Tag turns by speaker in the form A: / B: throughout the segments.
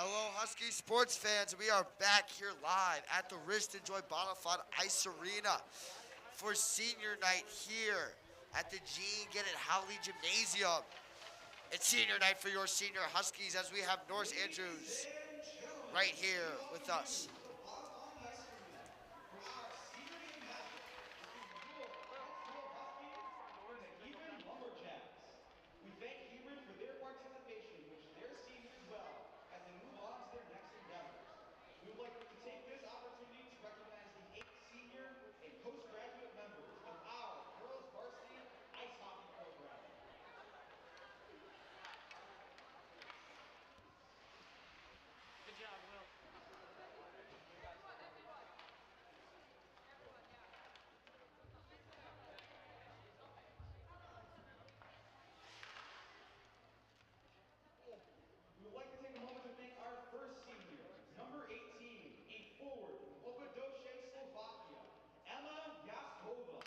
A: Hello, Husky sports fans. We are back here live at the Wrist Enjoy Bonafide Ice Arena for senior night here at the Gene Get It Howley Gymnasium. It's senior night for your senior Huskies as we have Norris Andrews right here with us.
B: For our senior game matchup between your Kensville Huskies and the Hebron Lumberjacks. We thank Hebron for their participation in which their seniors well as they move on to their next endeavors. We would like to take this opportunity to recognize the 8 senior and postgraduate members of our girls varsity ice hockey program.
C: Good job, Will.
B: We would like to take a moment to thank our first senior, number 18, a forward from Obadoše, Slovakia, Emma Yaskova.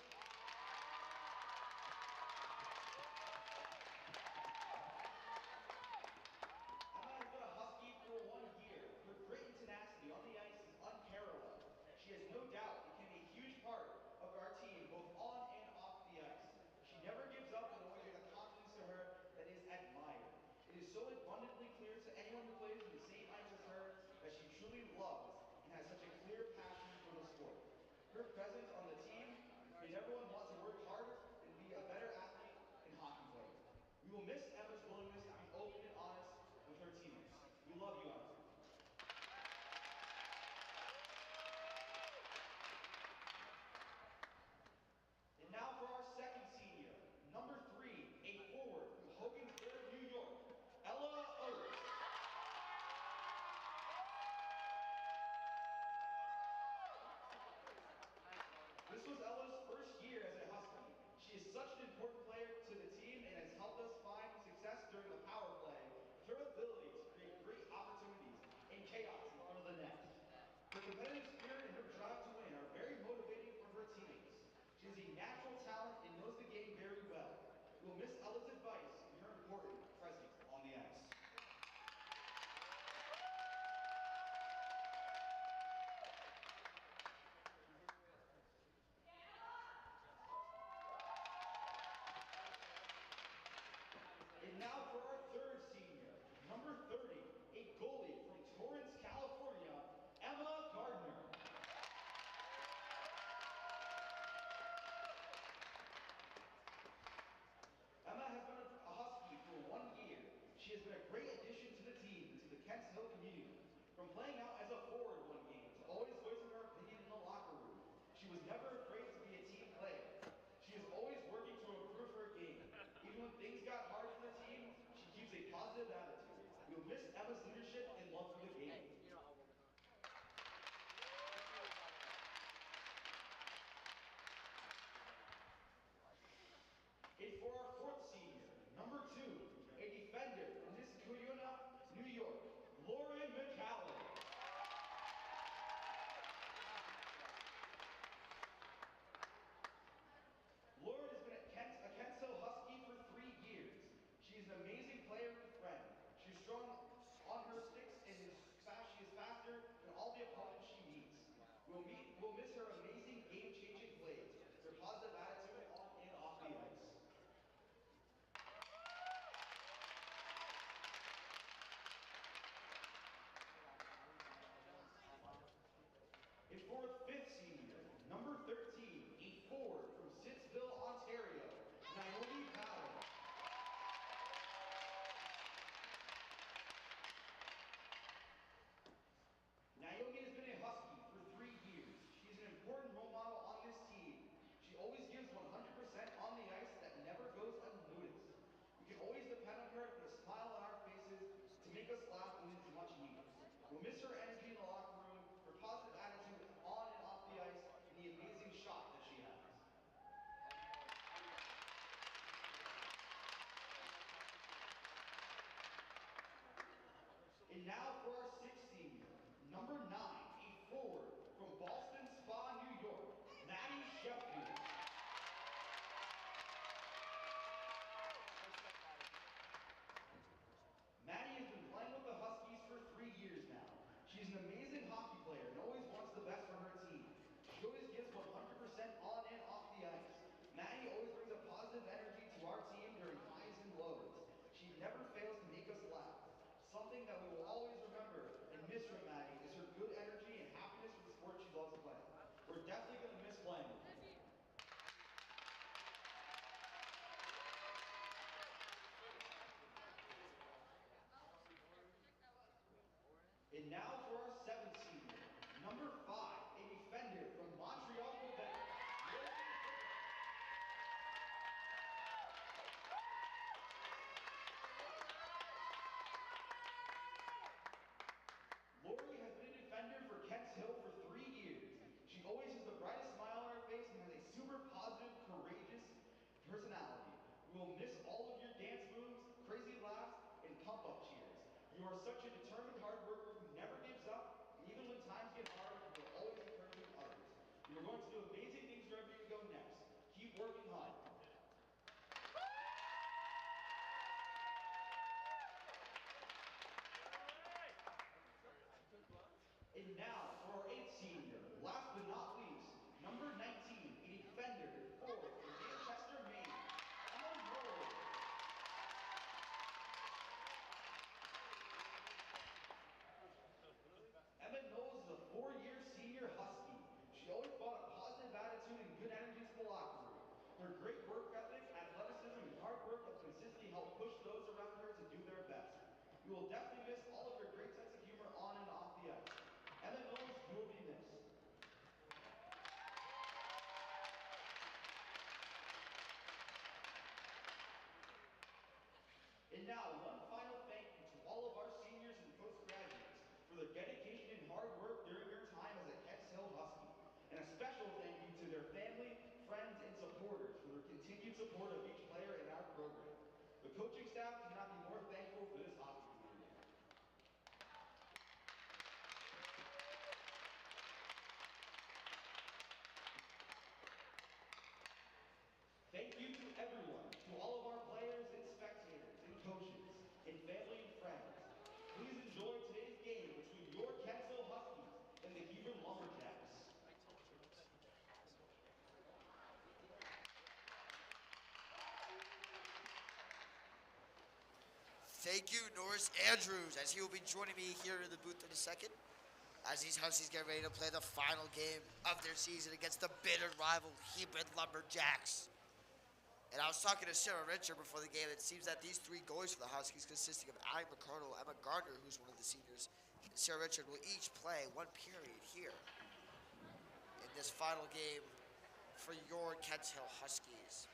B: Emma has been a Husky for 1 year. Her grit and tenacity on the ice is unparalleled. She has no doubt become a huge part of our team, both on and off the ice. She never gives up and always has a confidence to her that is admired. It is so abundantly clear to anyone who plays in the same ice as her that she truly loves and has such a clear passion for the sport. Her presence on the team made everyone want to work harder and be a better athlete and hockey player. We will miss Emma's willingness to be open and honest with her teammates. We love you, Emma. And now for our second senior, number 3, a forward from Hogansburg, New York, Ella Oates. This was Ella's first year as a Husky. She is such an important player to the team and has helped us find success during the power play with her ability to create great opportunities and chaos in front of the net. Her competitive spirit and her drive to win are very motivating for her teammates. She is a natural talent and knows the game very well. We will miss Ella's advice and her important presence on the ice. And now for our third senior, number 30, a goalie from Torrance, California, Emma Gardner. Emma has been a Husky for 1 year. She has been a great addition to the team and to the Kents Hill community. From playing out as a forward one game to always voicing her opinion in the locker room, she was never afraid to be a team player. She is always working to improve her game. Even when things got hard for the team, she keeps a positive attitude. We will miss Emma's leadership and love for the game. And for our fourth senior, number 2, a defender from Niskayuna, New York, Lauren McCallum. Lauren has been a Kensville Husky for 3 years. She is an amazing player and friend. She's strong on her sticks and she is faster than all the opponents she meets. We'll miss her amazing game-changing plays, her positive attitude on and off the ice. You will definitely miss all of your great sense of humor on and off the ice. Emma Knowles, you will be missed. And now, one final thank you to all of our seniors and postgraduates for their dedication and hard work during your time as a Kents Hill Husky. And a special thank you to their family, friends, and supporters for their continued support of each player in our program. The coaching staff could not be more thankful for this hockey community. Thank you to everyone, to all of our players and spectators and coaches, and family and friends. Please enjoy today's game between your Kents Hill Huskies and the Hebron Lumberjacks.
A: Thank you, Norris Andrews, as he will be joining me here in the booth in a second, as these Huskies get ready to play the final game of their season against the bitter rival Hebron Lumberjacks. And I was talking to Sarah Richard before the game. It seems that these three goalies for the Huskies, consisting of Allie McCardle, Emma Gardner, who's one of the seniors, Sarah Richard, will each play one period here in this final game for your Kents Hill Huskies.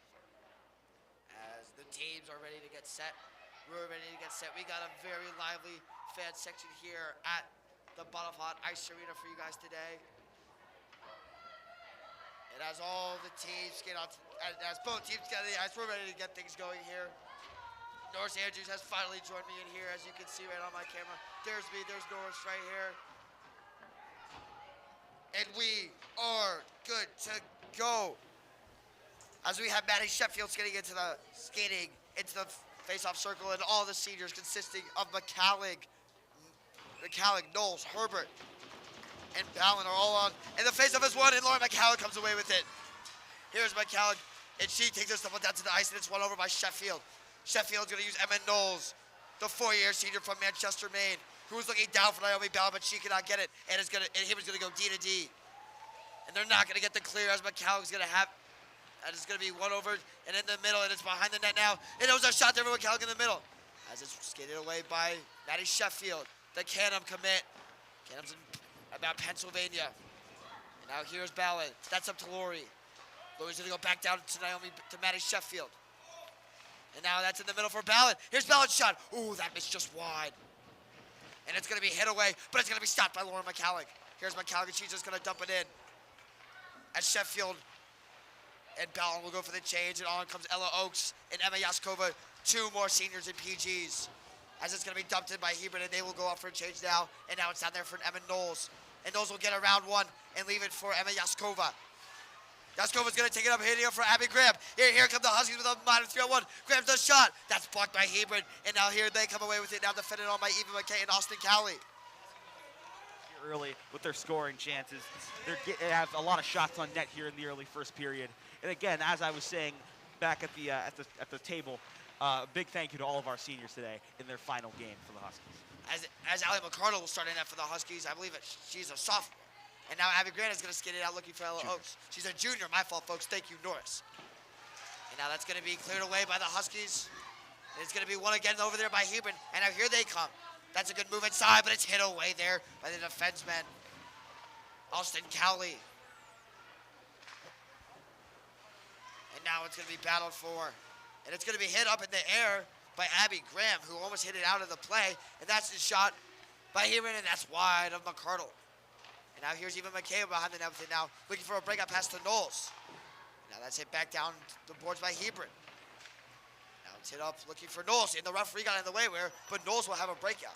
A: As the teams are ready to get set, we're ready to get set. We got a very lively fan section here at the Bonifant Ice Arena for you guys today. And as all the teams get out, as both teams get on the ice, we're ready to get things going here. Norris Andrews has finally joined me in here, as you can see right on my camera. There's me, there's Norris right here. And we are good to go. As we have Maddie Sheffield skating into the face-off circle, and all the seniors consisting of McCallig, Knowles, Herbert, and Ballin are all on. And the face-off is won, and Lauren McCallig comes away with it. Here's McCallig, and she takes her stuff down to the ice, and it's won over by Sheffield. Sheffield's going to use Emma Knowles, the 4-year senior from Manchester, Maine, who was looking down for Naomi Ballin, but she cannot get it, and he was going to go D to D. And they're not going to get the clear, as McCallig's going to have. And it's going to be one over and in the middle, and it's behind the net now. And it was a shot there for McCallig in the middle, as it's skated away by Maddie Sheffield, the Canham commit. Canham's in about Pennsylvania. And now here's Ballin. That's up to Lori. Lori's going to go back down to Maddie Sheffield. And now that's in the middle for Ballin. Here's Ballin's shot. Ooh, that missed just wide. And it's going to be hit away, but it's going to be stopped by Lauren McCallig. Here's McCallig, and she's just going to dump it in. As Sheffield and Ballin will go for the change, and on comes Ella Oakes and Emma Yaskova, two more seniors in PGs. As it's going to be dumped in by Hebron, and they will go off for a change now. And now it's down there for Emma Knowles. And Knowles will get around one and leave it for Emma Yaskova. Yaskova's going to take it up, hitting it for Abby Graham. Here come the Huskies with a -3-on-1. Graham's the shot. That's blocked by Hebron. And now here they come away with it, now defended on by Eva McKay and Austin Cowley.
D: Early with their scoring chances. They have a lot of shots on net here in the early first period. And again, as I was saying back at the table, big thank you to all of our seniors today in their final game for the Huskies.
A: As Allie McCardle will start in net for the Huskies, I believe she's a sophomore. And now Abby Grant is going to skate it out looking for Ella Oakes. She's a junior. My fault, folks. Thank you, Norris. And now that's going to be cleared away by the Huskies. And it's going to be one again over there by Hebron. And now here they come. That's a good move inside, but it's hit away there by the defenseman, Austin Cowley. And now it's going to be battled for. And it's going to be hit up in the air by Abby Graham, who almost hit it out of the play. And that's the shot by Hebron, and that's wide of McCardle. And now here's Eva McKay behind the net with it now, looking for a breakout pass to Knowles. Now that's hit back down the boards by Hebron. Now it's hit up looking for Knowles, and the referee got in the way but Knowles will have a breakout.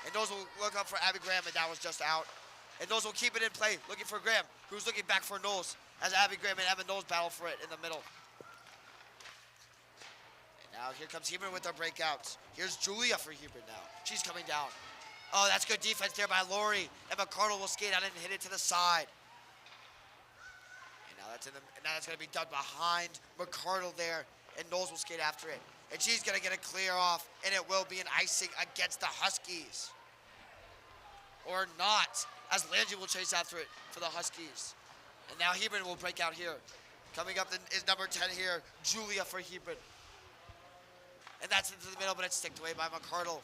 A: And Knowles will look up for Abby Graham, and that was just out. And Knowles will keep it in play, looking for Graham, who's looking back for Knowles, as Abby Graham and Evan Knowles battle for it in the middle. And now here comes Hebron with their breakouts. Here's Julia for Hebron now. She's coming down. Oh, that's good defense there by Lori. And McCardle will skate out and hit it to the side. And now that's going to be done behind McCardle there. And Knowles will skate after it. And she's going to get a clear off. And it will be an icing against the Huskies. Or not, as Lange will chase after it for the Huskies. And now Hebron will break out here. Coming up is number 10 here, Julia for Hebron. And that's into the middle, but it's sticked away by McCardle.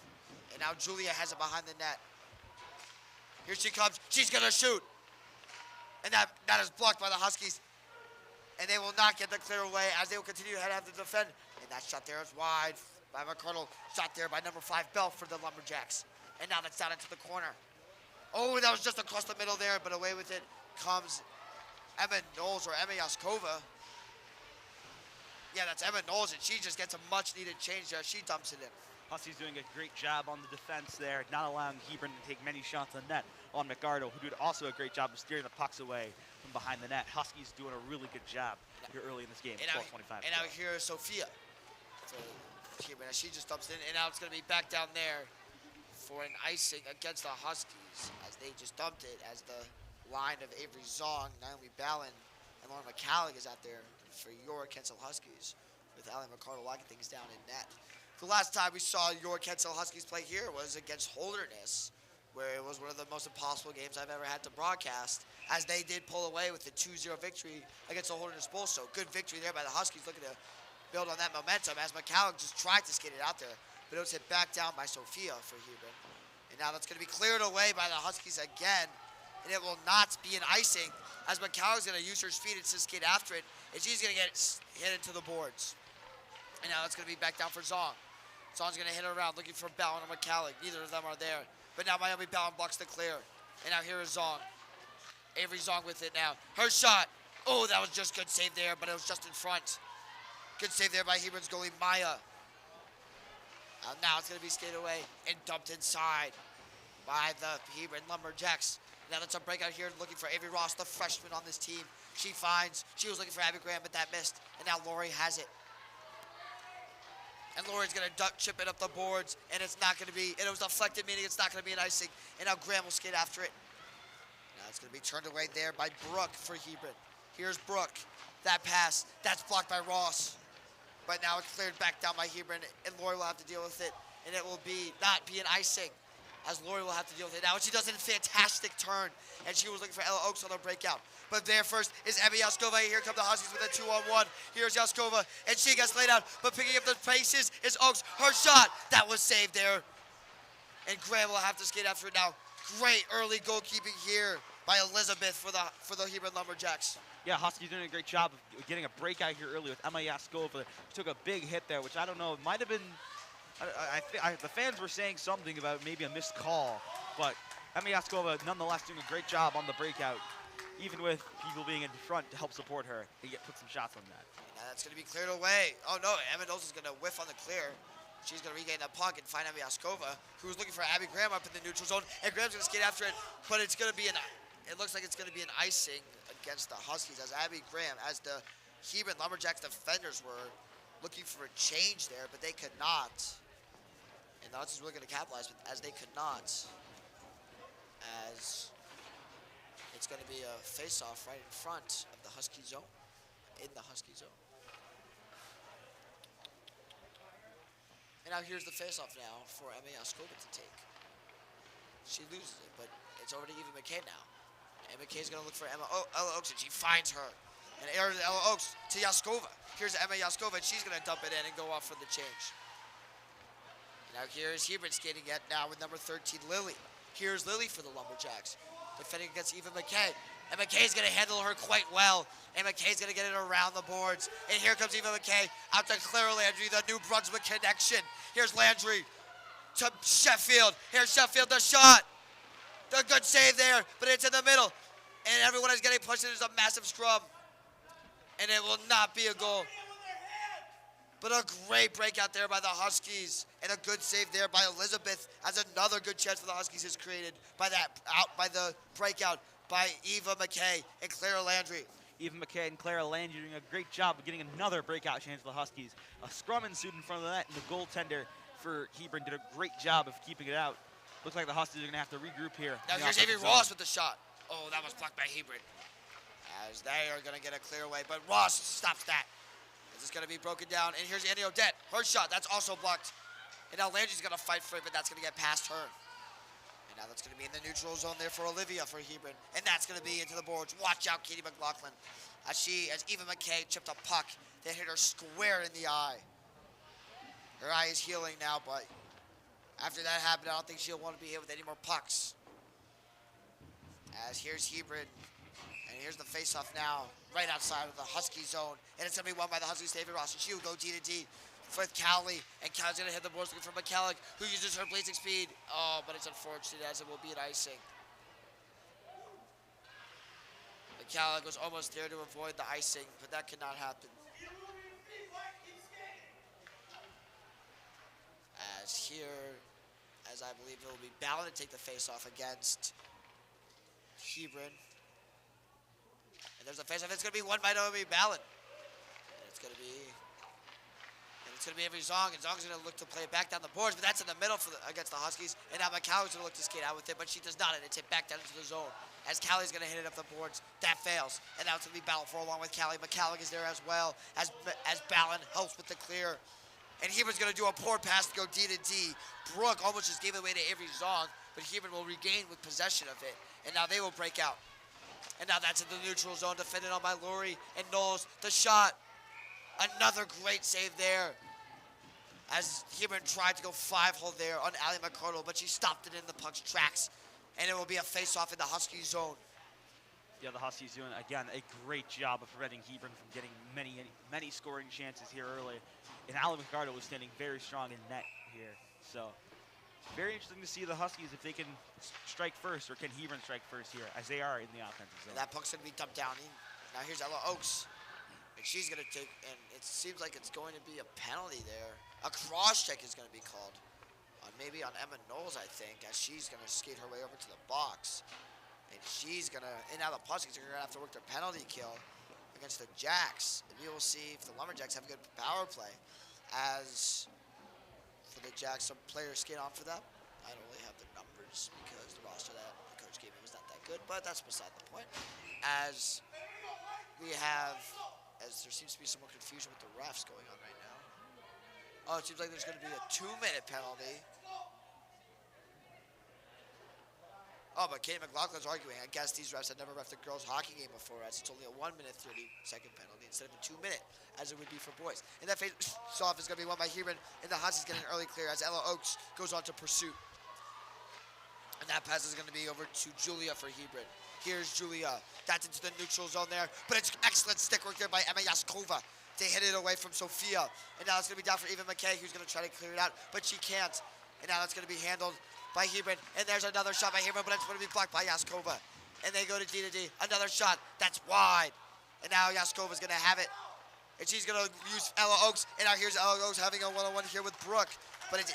A: And now Julia has it behind the net. Here she comes. She's going to shoot. And that is blocked by the Huskies. And they will not get the clear away as they will continue to head out to defend. And that shot there is wide by McCardle. Shot there by number 5, Bell for the Lumberjacks. And now that's down into the corner. Oh, that was just across the middle there, but away with it comes Emma Knowles or Emma Yaskova. Yeah, that's Emma Knowles, and she just gets a much-needed change there. She dumps it in.
D: Huskies doing a great job on the defense there, not allowing Hebron to take many shots on net on McArdle, who did also a great job of steering the pucks away from behind the net. Huskies doing a really good job here early in this game.
A: And
D: 12:25.
A: And out here is Sophia. So Hebron, she just dumps it in, and now it's going to be back down there for an icing against the Huskies as they just dumped it as the line of Avery Zong, Naomi Ballin, and Lauren McCallig is out there for your Kensal Huskies with Allie McCardle locking things down in net. The last time we saw your Kensal Huskies play here was against Holderness, where it was one of the most impossible games I've ever had to broadcast, as they did pull away with the 2-0 victory against the Holderness Bulls. So good victory there by the Huskies, looking to build on that momentum as McCallig just tried to skate it out there, but it was hit back down by Sophia for Hebron. And now that's going to be cleared away by the Huskies again, and it will not be an icing as McCallig's going to use her speed and skate after it, and she's going to get hit into the boards. And now it's going to be back down for Zong. Zong's going to hit her around, looking for Ballin and McCallig. Neither of them are there. But now Naomi Ballin blocks the clear. And now here is Zong. Avery Zong with it now. Her shot. Oh, that was just good save there, but it was just in front. Good save there by Hebron's goalie, Maya. Now it's going to be skated away and dumped inside by the Hebron Lumberjacks. Now that's a breakout here, looking for Avery Ross, the freshman on this team. She was looking for Abby Graham, but that missed. And now Lori has it. And Lori's going to chip it up the boards, and it's not going to be, and it was deflected, meaning it's not going to be an icing. And now Graham will skate after it. Now it's going to be turned away there by Brooke for Hebron. Here's Brooke. That pass, that's blocked by Ross. But now it's cleared back down by Hebron, and Lori will have to deal with it. And it will not be an icing, as Lori will have to deal with it. Now she does a fantastic turn, and she was looking for Ella Oaks on the breakout. But there first is Emmy Yaskova. Here come the Huskies with a 2-on-1. Here's Yaskova, and she gets laid out. But picking up the paces is Oaks. Her shot, that was saved there. And Graham will have to skate after it now. Great early goalkeeping here by Elizabeth for the Hebron Lumberjacks.
D: Yeah, Huskies doing a great job of getting a breakout here early with Emma Yaskova. Took a big hit there, which I don't know, it might have been, the fans were saying something about maybe a missed call, but Emma Yaskova nonetheless doing a great job on the breakout, even with people being in front to help support her and put some shots on that.
A: Now that's going to be cleared away. Oh no, Emma Knowles is going to whiff on the clear. She's going to regain that puck and find Emma Yaskova, who's looking for Abby Graham up in the neutral zone, and Graham's going to skate after it, but it's going to be it looks like it's going to be an icing against the Huskies as Abby Graham, as the Hebron Lumberjacks defenders were looking for a change there, but they could not. And the Huskies really going to capitalize, but as they could not, as it's going to be a face-off right in front of the Husky zone, in the Husky zone. And now here's the face-off now for Emma Yaskova to take. She loses it, but it's over to Eva McKay now. And McKay's going to look for Ella Oaks, and she finds her. And airs Ella Oaks to Yaskova. Here's Emma Yaskova, and she's going to dump it in and go off for the change. And now here's Hebron skating yet now with number 13, Lily. Here's Lily for the Lumberjacks, defending against Eva McKay. And McKay's going to handle her quite well. And McKay's going to get it around the boards. And here comes Eva McKay out to Clara Landry, the New Brunswick connection. Here's Landry to Sheffield. Here's Sheffield, the shot. A good save there, but it's in the middle. And everyone is getting pushed. There's a massive scrum. And it will not be a goal. But a great breakout there by the Huskies. And a good save there by Elizabeth, as another good chance for the Huskies is created by the breakout by Eva McKay and Clara Landry.
D: Eva McKay and Clara Landry doing a great job of getting another breakout chance for the Huskies. A scrum ensued in front of the net, and the goaltender for Hebron did a great job of keeping it out. Looks like the Huskies are going to have to regroup here.
A: Now here's Avery Ross with the shot. Oh, that was blocked by Hebron. As they are going to get a clear away, but Ross stops that. This is going to be broken down, and here's Annie Odette. Her shot, that's also blocked. And now Landry's going to fight for it, but that's going to get past her. And now that's going to be in the neutral zone there for Olivia for Hebron. And that's going to be into the boards. Watch out, Katie McLaughlin. As Eva McKay chipped a puck that hit her square in the eye. Her eye is healing now, but After that happened, I don't think she'll want to be hit with any more pucks. As here's Hebron. And here's the face-off now, right outside of the Husky zone. And it's going to be won by the Huskies, David Ross. And she will go D-to-D with Cowley. And Cowley's going to hit the boards looking for McKellick, who uses her blazing speed. Oh, but it's unfortunate as it will be an icing. McKellick was almost there to avoid the icing, but that could not happen. As here, as I believe it will be Ballin to take the face-off against Hebron. And there's a face-off. It's going to be won by Naomi Ballin. And it's going to be every Zong, and Zong's going to look to play it back down the boards, but that's in the middle against the Huskies. And now McCallie's going to look to skate out with it, but she does not, and it's hit back down into the zone. As Callie's going to hit it up the boards, that fails. And now it's going to be Ballin for along with Callie. McCallie is there as well, as Ballin helps with the clear. And Hebron's going to do a poor pass to go D to D. Brooke almost just gave it away to Avery Zong, but Hebron will regain with possession of it. And now they will break out. And now that's in the neutral zone, defended on by Laurie and Knowles. The shot, another great save there. As Hebron tried to go 5-hole there on Ali McCardle, but she stopped it in the puck's tracks. And it will be a face-off in the Husky zone.
D: Yeah, the Huskies doing, again, a great job of preventing Hebron from getting many scoring chances here early. And Ali McCardle was standing very strong in net here. So, very interesting to see the Huskies if they can strike first, or can Hebron strike first here, as they are in the offensive zone.
A: And that puck's going to be dumped down. Now here's Ella Oaks. And she's going to take, and it seems like it's going to be a penalty there. A cross check is going to be called. Maybe on Emma Knowles, I think, as she's going to skate her way over to the box. And she's going to, and now the Huskies are going to have to work their penalty kill against the Jacks. And we will see if the Lumberjacks have a good power play. As for the Jacks, some players skate on for them. I don't really have the numbers because the roster that the coach gave me was not that good, but that's beside the point. As we have, as there seems to be some more confusion with the refs going on right now. Oh, it seems like there's going to be a 2-minute penalty. Oh, but Kate McLaughlin's arguing. I guess these refs have never ref the girls' hockey game before, as it's only a 1-minute 30-second penalty instead of a 2-minute, as it would be for boys. And that face-off is going to be won by Hebron, and the Huskies get an early clear as Ella Oaks goes on to pursuit. And that pass is going to be over to Julia for Hebron. Here's Julia. That's into the neutral zone there, but it's excellent stick work there by Emma Yaskova to hit it away from Sophia. And now it's going to be down for Eva McKay, who's going to try to clear it out, but she can't. And now it's going to be handled by Hebron, and there's another shot by Hebron, but it's going to be blocked by Yaskova. And they go to D to D. Another shot. That's wide. And now Yaskova's going to have it. And she's going to use Ella Oaks. And now here's Ella Oaks having a one-on-one here with Brooke. But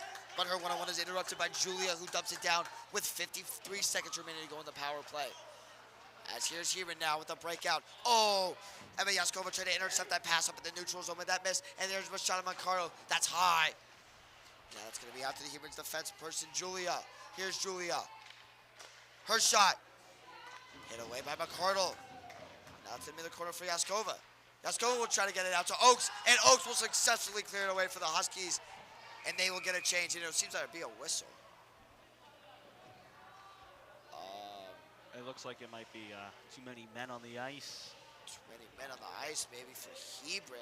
A: her one-on-one is interrupted by Julia, who dumps it down with 53 seconds remaining to go in the power play. As here's Hebron now with a breakout. Oh, Emma Yaskova tried to intercept that pass up in the neutral zone, but that missed. And there's Machado Mancaro. That's high. Now it's going to be out to the Hebron's defense person, Julia. Here's Julia. Her shot. Hit away by McCardle. Now it's in the corner for Yaskova. Yaskova will try to get it out to Oaks, and Oaks will successfully clear it away for the Huskies, and they will get a change. And it seems like it'd be a whistle.
D: It looks like it might be too many men on the ice.
A: Too many men on the ice, maybe for Hebron.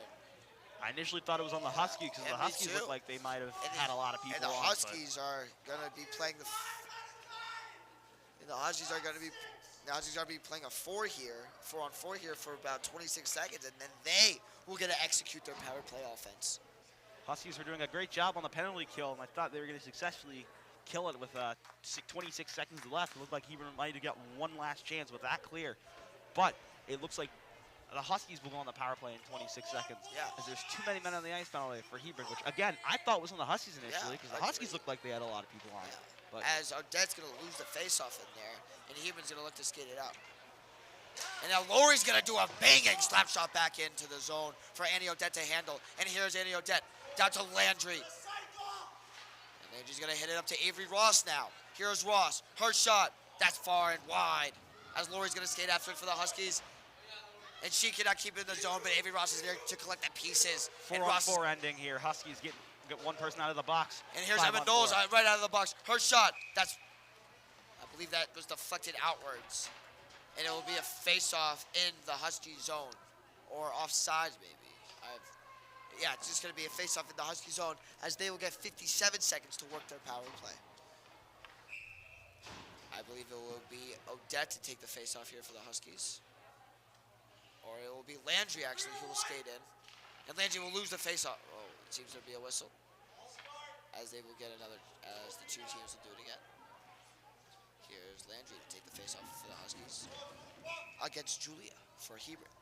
D: I initially thought it was on the Huskies because the Huskies look like they might have had a lot of people
A: on. And the
D: on,
A: Huskies are going to be playing the Huskies are going to be playing a 4 here, 4-on-4 here for about 26 seconds, and then they will get to execute their power play offense.
D: Huskies are doing a great job on the penalty kill, and I thought they were going to successfully kill it with 26 seconds left. It looked like Hebron might have got one last chance with that clear, but it looks like the Huskies will go on the power play in 26 seconds.
A: Yeah.
D: As there's too many men on the ice penalty for Hebron, which, again, I thought was on the Huskies initially because the Huskies looked like they had a lot of people on.
A: Yeah.
D: But
A: as Odette's going to lose the face-off in there, and Hebron's going to look to skate it out. And now Laurie's going to do a banging slap shot back into the zone for Annie Odette to handle. And here's Annie Odette down to Landry. And then she's going to hit it up to Avery Ross now. Here's Ross. Her shot. That's far and wide. As Laurie's going to skate after it for the Huskies. And she cannot keep it in the zone, but Avery Ross is there to collect the pieces.
D: 4-on-4 ending here. Huskies get one person out of the box.
A: And here's Emma Knowles right out of the box. Her shot. I believe that was deflected outwards. And it will be a face-off in the Husky zone. Or offsides, maybe. Yeah, it's just going to be a face-off in the Husky zone as they will get 57 seconds to work their power play. I believe it will be Odette to take the face-off here for the Huskies. Or it will be Landry, actually, who will skate in. And Landry will lose the face-off. Oh, it seems to be a whistle. As they will get another, as the two teams will do it again. Here's Landry to take the face-off for the Huskies. Against Julia for Hebron.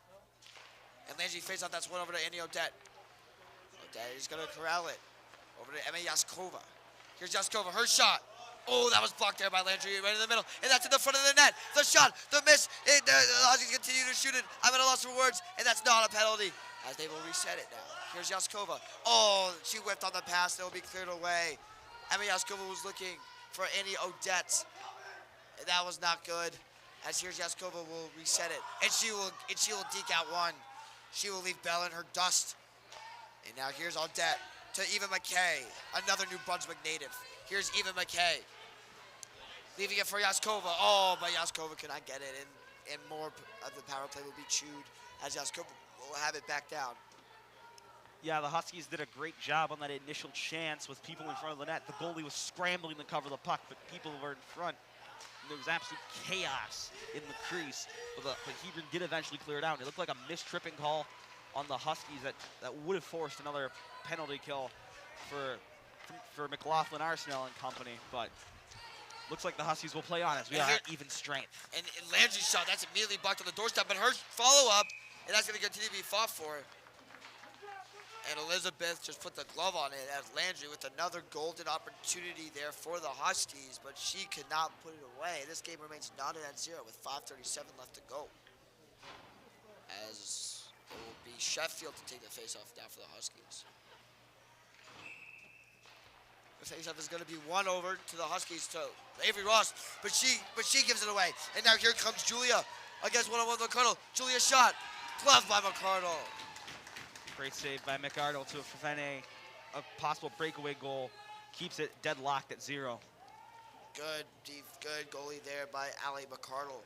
A: And Landry face-off, that's one over to Annie Odette. Odette is going to corral it. Over to Emma Yaskova. Here's Yaskova, her shot. Oh, that was blocked there by Landry right in the middle. And that's in the front of the net. The shot, the miss. The Huskies continue to shoot it. I'm at a loss for words, and that's not a penalty. As they will reset it now. Here's Yaskova. Oh, she whipped on the pass. That will be cleared away. Emma Yaskova was looking for Annie Odette. And that was not good. As here's Yaskova will reset it. And she will deke out one. She will leave Bell in her dust. And now here's Odette to Eva McKay, another New Brunswick native. Here's Eva McKay. Leaving it for Yaskova. Oh, but Yaskova cannot get it. And more of the power play will be chewed as Yaskova will have it back down.
D: Yeah, the Huskies did a great job on that initial chance with people in front of the net. The goalie was scrambling to cover the puck, but people were in front. And there was absolute chaos in the crease. But Hebron did eventually clear it out. It looked like a missed tripping call on the Huskies that would have forced another penalty kill for McLaughlin Arsenal and company. But looks like the Huskies will play on as we are at even strength.
A: And Landry's shot, that's immediately blocked on the doorstep, but her follow-up, and that's going to continue to be fought for. And Elizabeth just put the glove on it as Landry with another golden opportunity there for the Huskies, but she could not put it away. This game remains knotted at 0 with 5:37 left to go. As it will be Sheffield to take the face-off now for the Huskies. The face-off is going to be won over to the Huskies to Avery Ross, but she gives it away. And now here comes Julia against one-on-one McCardle. Julia shot, gloved by McCardle.
D: Great save by McArdle to prevent a possible breakaway goal. Keeps it deadlocked at 0.
A: Good goalie there by Allie McCardle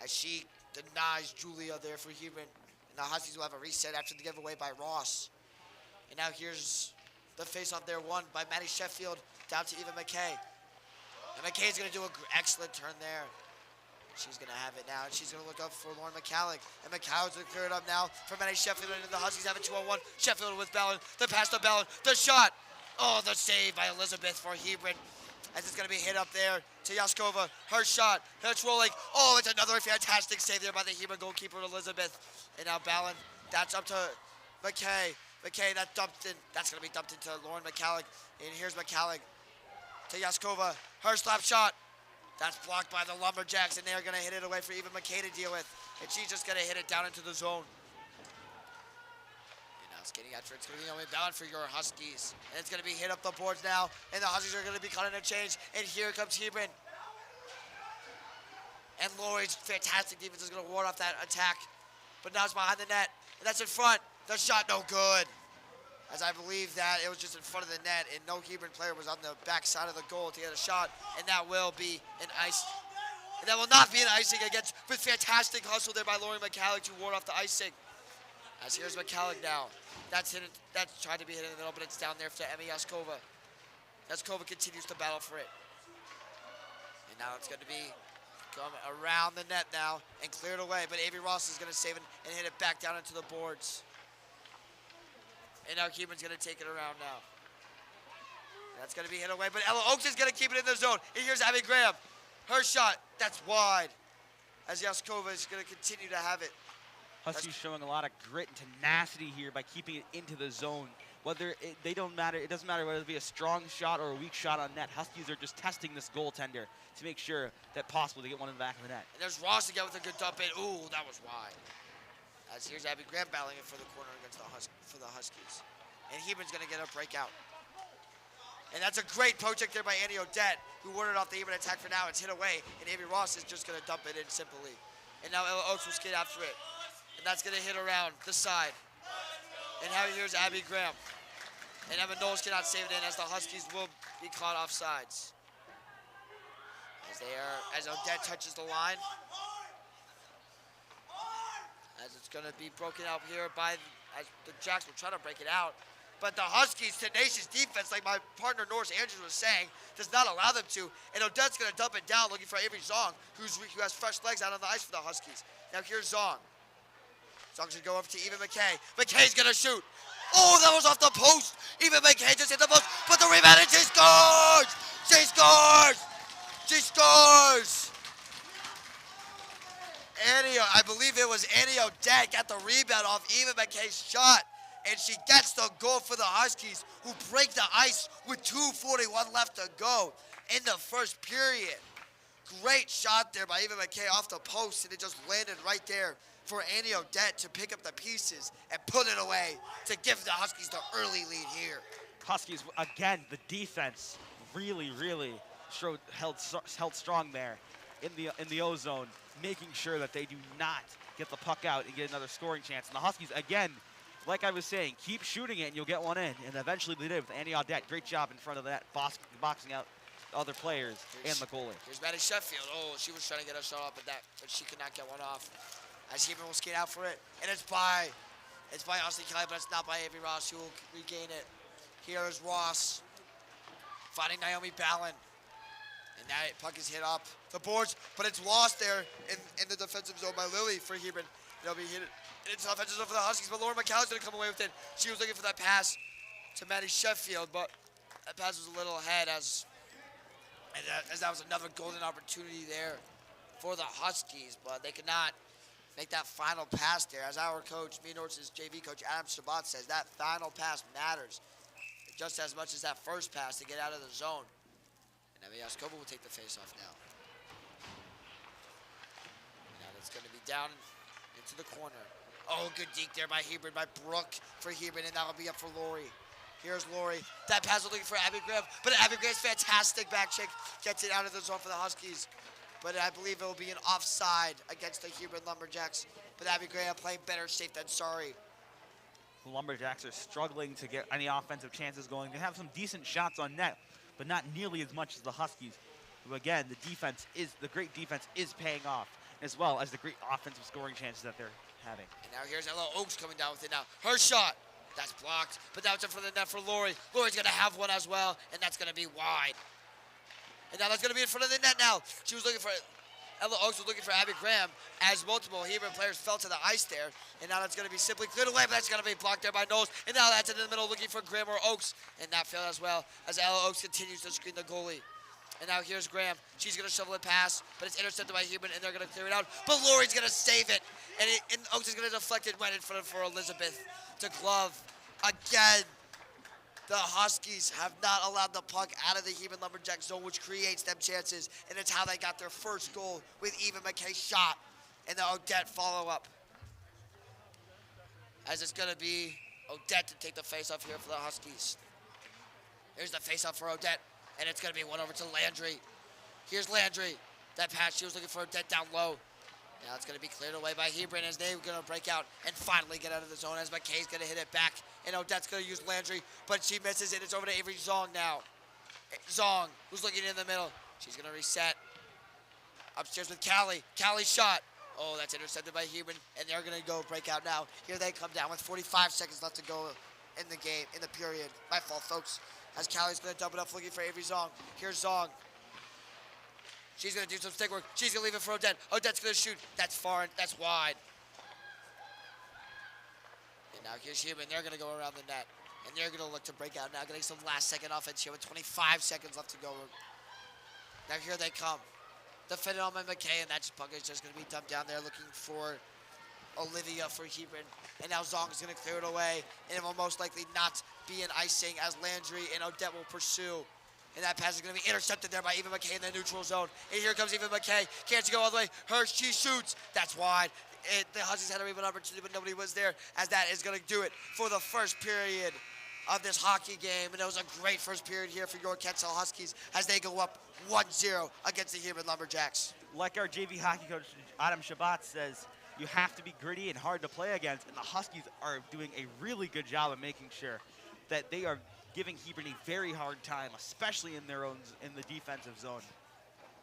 A: as she denies Julia there for Hebron. And the Huskies will have a reset after the giveaway by Ross. And now here's the face-off there won by Maddie Sheffield down to Eva McKay. And McKay's going to do an excellent turn there. She's going to have it now, and she's going to look up for Lauren McCallick. And McCallick's going to clear it up now for Maddie Sheffield, and the Huskies have it 2-on-1. Sheffield with Ballon, the pass to Ballon, the shot. Oh, the save by Elizabeth for Hebron. As it's going to be hit up there to Yaskova. Her shot, it's rolling. Oh, it's another fantastic save there by the Hebron goalkeeper, Elizabeth. And now Ballon, that's up to McKay. McKay, that's going to be dumped into Lauren McCallick. And here's McCallick to Yaskova. Her slap shot. That's blocked by the Lumberjacks, and they're going to hit it away for Eva McKay to deal with. And she's just going to hit it down into the zone. And now skating after it's going to be only Ballon for your Huskies. And it's going to be hit up the boards now. And the Huskies are going to be cutting a change. And here comes Hebron. And Lori's fantastic defense is going to ward off that attack. But now it's behind the net. And that's in front. The shot no good. As I believe that it was just in front of the net, and no Hebron player was on the back side of the goal to get a shot, and that will be an ice. And that will not be an icing against, with fantastic hustle there by Lauren McCallick to ward off the icing. As here's McCallick now. That's trying to be hit in the middle, but it's down there to Emmy Yaskova. Yaskova continues to battle for it. And now it's going to be come around the net now and cleared away, but Avery Ross is going to save it and hit it back down into the boards. And now Hebron's going to take it around now. That's going to be hit away, but Ella Oaks is going to keep it in the zone. And here's Abby Graham. Her shot, that's wide. As Yaskova is going to continue to have it.
D: Huskies showing a lot of grit and tenacity here by keeping it into the zone. It doesn't matter whether it be a strong shot or a weak shot on net. Huskies are just testing this goaltender to make sure that possible to get one in the back of the net.
A: And there's Ross again with a good dump in. Ooh, that was wide. As here's Abby Graham battling it for the corner against the Huskies. And Hebron's going to get a breakout. And that's a great project there by Annie Odette, who warded off the Hebron attack for now. It's hit away, and Avery Ross is just going to dump it in simply. And now Ella Oaks will skate after it. And that's going to hit around the side. And now here's Abby Graham. And Emma Knowles cannot save it in as the Huskies will be caught off sides. As Odette touches the line. As it's going to be broken out here by the Jacks will try to break it out. But the Huskies' tenacious defense, like my partner Norris Andrews was saying, does not allow them to. And Odette's going to dump it down looking for Avery Zong, who has fresh legs out on the ice for the Huskies. Now here's Zong. Zong's going to go over to Eva McKay. McKay's going to shoot. Oh, that was off the post. Eva McKay just hit the post, but the rebound, and she scores! She scores! She scores! I believe it was Annie Odette got the rebound off Eva McKay's shot. And she gets the goal for the Huskies, who break the ice with 2:41 left to go in the first period. Great shot there by Eva McKay off the post, and it just landed right there for Annie Odette to pick up the pieces and put it away to give the Huskies the early lead here.
D: Huskies, again, the defense really held strong there in the O zone, making sure that they do not get the puck out and get another scoring chance. And the Huskies, again, like I was saying, keep shooting it and you'll get one in. And eventually they did with Annie Audette. Great job in front of that, boxing out other players and the goalie.
A: Here's Maddie Sheffield. Oh, she was trying to get a shot off at that, but she could not get one off. As Hebron will skate out for it. And it's by Austin Kelly, but it's not by Avery Ross, who will regain it. Here is Ross finding Naomi Ballin. And that puck is hit up the boards, but it's lost there in the defensive zone by Lily for Hebron. It'll be hit. It's offensive zone for the Huskies, but Lauren McCall's going to come away with it. She was looking for that pass to Maddie Sheffield, but that pass was a little ahead as that was another golden opportunity there for the Huskies, but they could not make that final pass there. As our coach, me and Norris's JV coach, Adam Shabbat says, that final pass matters just as much as that first pass to get out of the zone. And Yaskova will take the face-off now. Now that's going to be down into the corner. Oh, good deke there by Hebron, by Brooke for Hebron, and that'll be up for Lori. Here's Lori. That pass is looking for Abby Graham, but Abby Graham's fantastic back check gets it out of the zone for the Huskies. But I believe it will be an offside against the Hebron Lumberjacks. But Abby Graham playing better safe than sorry.
D: The Lumberjacks are struggling to get any offensive chances going. They have some decent shots on net, but not nearly as much as the Huskies. Who again, the great defense is paying off, as well as the great offensive scoring chances that they're having.
A: And now here's Ella Oaks coming down with it now. Her shot, that's blocked, but now it's in front of the net for Lori. Lori's gonna have one as well, and that's gonna be wide. And now that's gonna be in front of the net now. She was looking for, Ella Oaks was looking for Abby Graham as multiple Hebron players fell to the ice there. And now that's gonna be simply cleared away, but that's gonna be blocked there by Knowles. And now that's in the middle looking for Graham or Oaks. And that failed as well as Ella Oaks continues to screen the goalie. And now here's Graham. She's gonna shovel it past, but it's intercepted by Hebron and they're gonna clear it out. But Lori's gonna save it. And Oaks is gonna deflect it right in front of for Elizabeth to glove. Again, the Huskies have not allowed the puck out of the Hebron Lumberjack zone, which creates them chances, and it's how they got their first goal with Eva McKay's shot and the Odette follow-up. As it's gonna be Odette to take the face-off here for the Huskies. Here's the face-off for Odette, and it's gonna be one over to Landry. Here's Landry. That pass, she was looking for Odette down low. Now it's going to be cleared away by Hebron as they're going to break out and finally get out of the zone as McKay's going to hit it back. And Odette's going to use Landry, but she misses it. It's over to Avery Zong now. Zong, who's looking in the middle. She's going to reset. Upstairs with Callie. Callie's shot. Oh, that's intercepted by Hebron, and they're going to go break out now. Here they come down with 45 seconds left to go in the game, in the period. My fault, folks. As Callie's going to dump it up looking for Avery Zong. Here's Zong. She's going to do some stick work. She's going to leave it for Odette. Odette's going to shoot. That's far. That's wide. And now here's Hebron. They're going to go around the net. And they're going to look to break out now. Getting some last-second offense here with 25 seconds left to go. Now here they come. Defended on by McKay, and that puck is just going to be dumped down there looking for Olivia for Hebron. And now Zong is going to clear it away. And it will most likely not be an icing as Landry and Odette will pursue. And that pass is going to be intercepted there by Eva McKay in the neutral zone. And here comes Eva McKay. Can't she go all the way? She shoots. That's wide. The Huskies had a rebound opportunity, but nobody was there, as that is going to do it for the first period of this hockey game. And it was a great first period here for your Kensal Huskies as they go up 1-0 against the Hebron Lumberjacks.
D: Like our JV hockey coach, Adam Shabbat, says, you have to be gritty and hard to play against. And the Huskies are doing a really good job of making sure that they are giving Hebron a very hard time, especially in the defensive zone.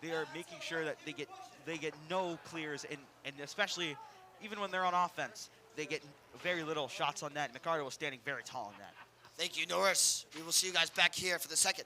D: They are making sure that they get no clears, and especially even when they're on offense, they get very little shots on net. McCarter was standing very tall on net.
A: Thank you, Norris. We will see you guys back here for the second.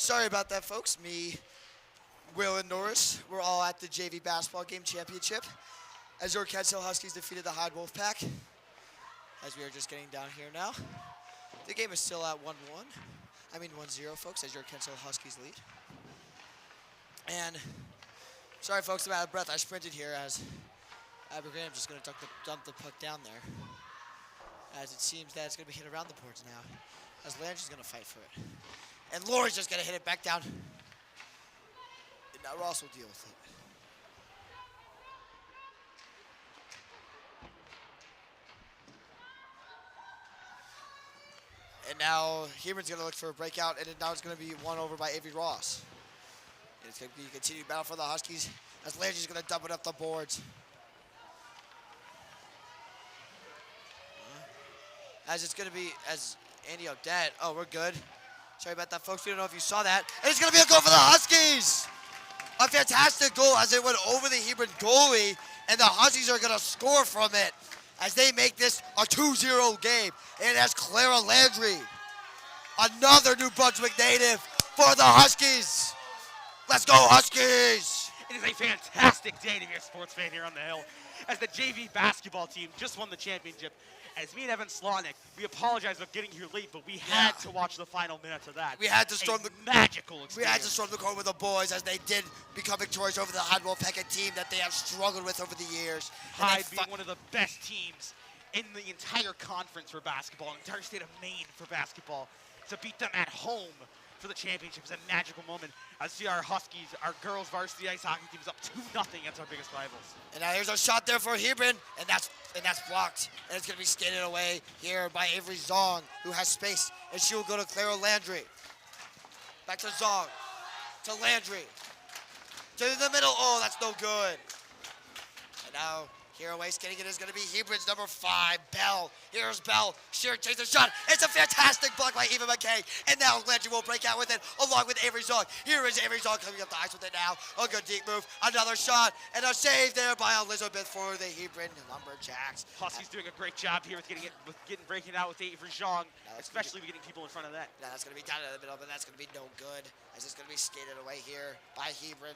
A: Sorry about that, folks. Me, Will, and Norris, we're all at the JV basketball game championship as your Kent Hill Huskies defeated the Hyde Wolfpack. As we are just getting down here now. The game is still at 1-1. I mean 1-0, folks, as your Kent Hill Huskies lead. And sorry, folks, I'm out of breath. I sprinted here as Abergram's just going to dump the puck down there. As it seems that it's going to be hit around the boards now. As Landry's going to fight for it. And Laurie's just going to hit it back down. And now Ross will deal with it. And now Hebron's going to look for a breakout, and now it's going to be won over by Avery Ross. And it's going to be a continued battle for the Huskies as Landry's going to dump it up the boards. As it's going to be, as Andy Odette, oh, we're good. Sorry about that, folks. We don't know if you saw that. And it's going to be a goal for the Huskies. A fantastic goal as it went over the Hebron goalie, and the Huskies are going to score from it as they make this a 2-0 game. And as Clara Landry, another New Brunswick native for the Huskies. Let's go, Huskies!
D: It is a fantastic day to be a sports fan here on the Hill as the JV basketball team just won the championship. As me and Evan Slonick, we apologize for getting here late, but we had to watch the final minutes of that.
A: We had to storm
D: magical experience.
A: We had to storm the court with the boys as they did become victorious over the Hyde Wolfpack, a team that they have struggled with over the years.
D: Hyde being one of the best teams in the entire conference for basketball, entire state of Maine for basketball. To beat them at home for the championship is a magical moment. I see our Huskies, our girls varsity ice hockey team is up 2-0 against our biggest rivals.
A: And now here's a shot there for Hebron, and that's blocked. And it's going to be skated away here by Avery Zong, who has space, and she will go to Clara Landry. Back to Zong, to Landry, to the middle. Oh, that's no good. And now here away skating it is going to be Hebron's number 5, Bell. Here's Bell. Sheer takes a shot. It's a fantastic block by Eva McKay. And now Landry will break out with it along with Avery Zong. Here is Avery Zong coming up the ice with it now. A good deep move. Another shot. And a save there by Elizabeth for the Hebron Lumberjacks.
D: Huskies doing a great job here with breaking out with Avery Zong, especially with getting people in front of that.
A: Now that's going to be down in the middle, but that's going to be no good as it's going to be skated away here by Hebron.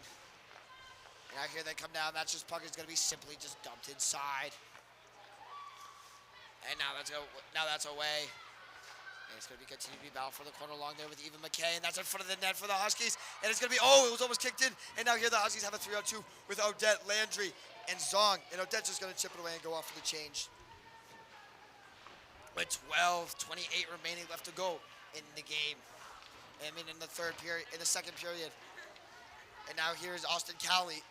A: And out here they come down. That's just puck is going to be simply just dumped inside. And now that's away. And it's going to be continuing to be battle for the corner along there with Eva McKay. And that's in front of the net for the Huskies. And it's going to be, oh, it was almost kicked in. And now here the Huskies have a 3-on-2 with Odette, Landry, and Zong. And Odette's just going to chip it away and go off for the change. With 12:28 remaining left to go in the game. I mean, in the second period. And now here's Austin Cowley.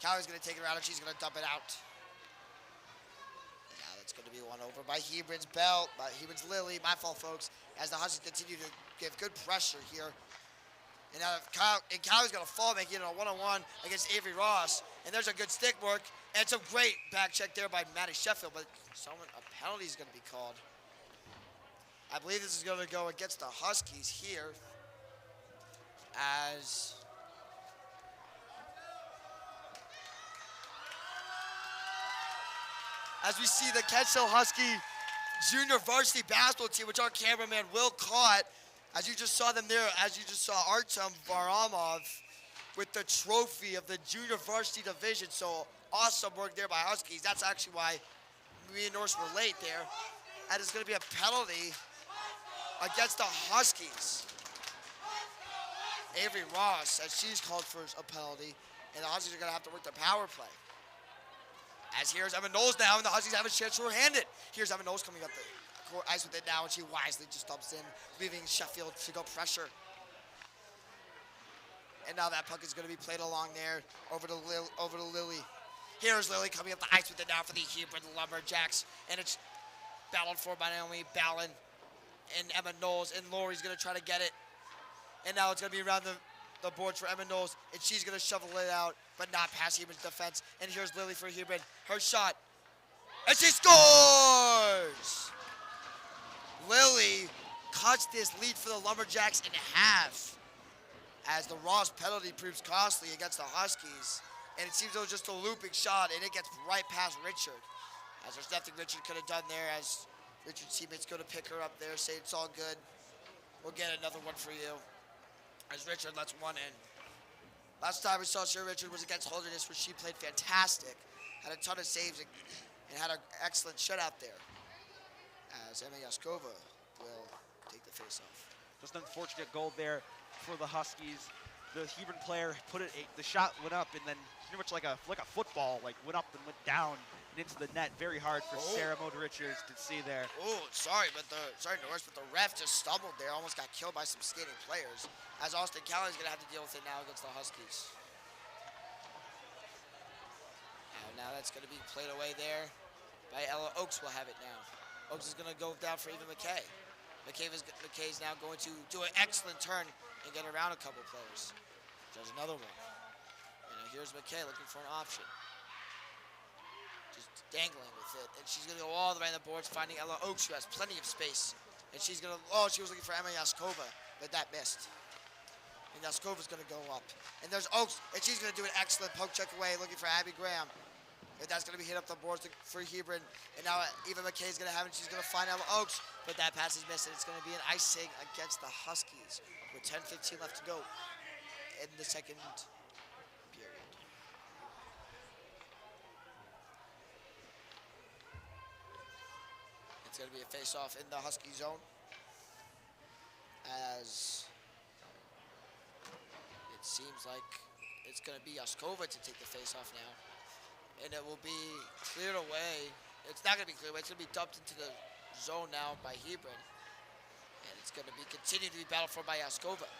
A: Cowley's going to take it around and she's going to dump it out. And now that's going to be won over by Hebron's Bell, by Hebron's Lily. My fault, folks, as the Huskies continue to give good pressure here. And now Cowley's going to fall, making it a one-on-one against Avery Ross. And there's a good stick work. And it's a great back check there by Maddie Sheffield, but a penalty is going to be called. I believe this is going to go against the Huskies here as we see the Kent Hill Husky junior varsity basketball team, which our cameraman Will caught, as you just saw them there, as you just saw Artem Varamov with the trophy of the junior varsity division. So awesome work there by Huskies. That's actually why me and Norse were late there. And it's going to be a penalty against the Huskies. Avery Ross, as she's called for a penalty, and the Huskies are going to have to work the power play. As here's Emma Knowles now, and the Huskies have a chance to hand it. Here's Emma Knowles coming up the court ice with it now, and she wisely just dumps in, leaving Sheffield to go pressure. And now that puck is going to be played along there over to Lily. Here's Lily coming up the ice with it now for the Hebron Lumberjacks, and it's battled for by Naomi Ballin and Emma Knowles, and Lori's going to try to get it. And now it's going to be around the boards for Emma Knowles, and she's going to shovel it out, but not past Hebron's defense. And here's Lily for Hebron. Her shot. And she scores! Lily cuts this lead for the Lumberjacks in half as the Ross penalty proves costly against the Huskies. And it seems it was just a looping shot, and it gets right past Richard. As there's nothing Richard could have done there, as Richard's teammates go to pick her up there, say it's all good. We'll get another one for you. as Richard lets one in. Last time we saw Sir Richard was against Holderness, where she played fantastic, had a ton of saves, and had an excellent shutout there. As Emma Yaskova will take the face-off.
D: Just an unfortunate goal there for the Huskies. The Hebron player put it. The shot went up, and then pretty much like a football, like went up and went down and into the net. Very hard for Sarah Richards to see there.
A: Oh, sorry, Norris, but the ref just stumbled there. Almost got killed by some skating players. As Austin Kelly's gonna have to deal with it now against the Huskies. Now that's gonna be played away there by Ella Oakes. Will have it now. Oakes is gonna go down for even McKay. McKay's now going to do an excellent turn and get around a couple players. There's another one. And now here's McKay looking for an option. Just dangling with it. And she's going to go all the way on the boards, finding Ella Oakes, who has plenty of space. And she's going to, she was looking for Emma Yaskova, but that missed. And Yaskova's going to go up. And there's Oakes, and she's going to do an excellent poke check away, looking for Abby Graham. And that's going to be hit up the boards for Hebron. And now Eva McKay's going to have it. She's going to find Ella Oakes, but that pass is missed. And it's going to be an icing against the Huskies with 10:15 left to go in the second period. It's going to be a face-off in the Husky zone, as it seems like it's going to be Yaskova to take the face-off now. And it will be cleared away. It's not going to be cleared away. It's going to be dumped into the zone now by Hebron. And it's going to be continued to be battled for by Yaskova.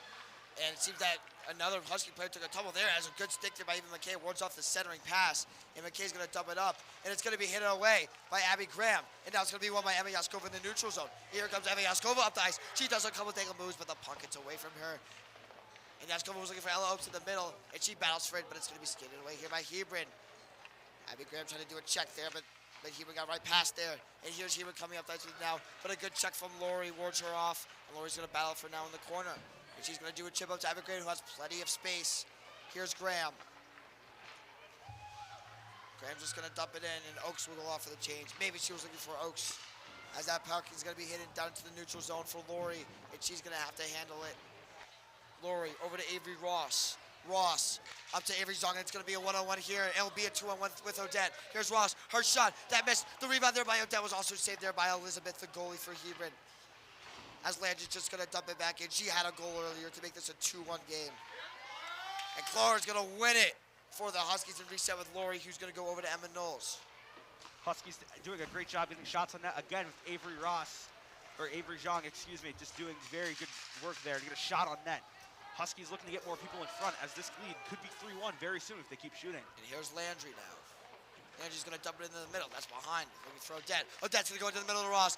A: And it seems that another Husky player took a tumble there. As a good stick there by even McKay, wards off the centering pass. And McKay's going to dump it up. And it's going to be hit away by Abby Graham. And now it's going to be won by Emma Yaskova in the neutral zone. Here comes Emma Yaskova up the ice. She does a couple dangle moves, but the puck gets away from her. And Yaskova was looking for Ella Oakes in the middle. And she battles for it, but it's going to be skated away here by Hebron. Abby Graham trying to do a check there, but Hebron got right past there. And here's Hebron coming up now. But a good check from Lori wards her off. And Lori's going to battle for now in the corner. And she's going to do a chip up to Abby Graham, who has plenty of space. Here's Graham. Graham's just going to dump it in, and Oakes will go off for the change. Maybe she was looking for Oakes, as that puck is going to be hidden down into the neutral zone for Lori, and she's going to have to handle it. Lori over to Avery Ross. Ross up to Avery Zong, and it's going to be a one-on-one here. It'll be a 2-on-1 with Odette. Here's Ross, her shot, that missed. The rebound there by Odette was also saved there by Elizabeth, the goalie for Hebron. As Landry's just going to dump it back in. She had a goal earlier to make this a 2-1 game. And Clara's going to win it for the Huskies and reset with Lori, who's going to go over to Emma Knowles.
D: Huskies doing a great job getting shots on that again with Avery Zhang, just doing very good work there to get a shot on net. Huskies looking to get more people in front, as this lead could be 3-1 very soon if they keep shooting.
A: And here's Landry now. Landry's going to dump it into the middle. That's behind. Looking for Odette. Odette's going to go into the middle of Ross.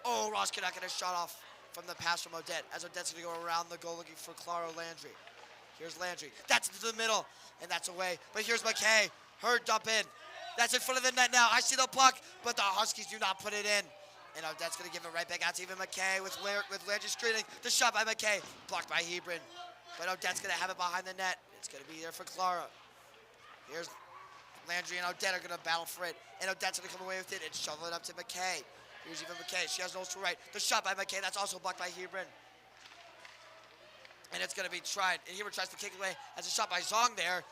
A: Ross cannot get a shot off from the pass from Odette, as Odette's going to go around the goal looking for Clara Landry. Here's Landry. That's into the middle, and that's away. But here's McKay. Her dump in. That's in front of the net now. I see the puck, but the Huskies do not put it in. And Odette's going to give it right back out to even McKay with Landry screening. The shot by McKay, blocked by Hebron. But Odette's going to have it behind the net. It's going to be there for Clara. Here's Landry and Odette are going to battle for it. And Odette's going to come away with it and shovel it up to McKay. Here's even McKay. She has nose to right. The shot by McKay. That's also blocked by Hebron. And it's going to be tried. And Hebron tries to kick it away as a shot by Zong there.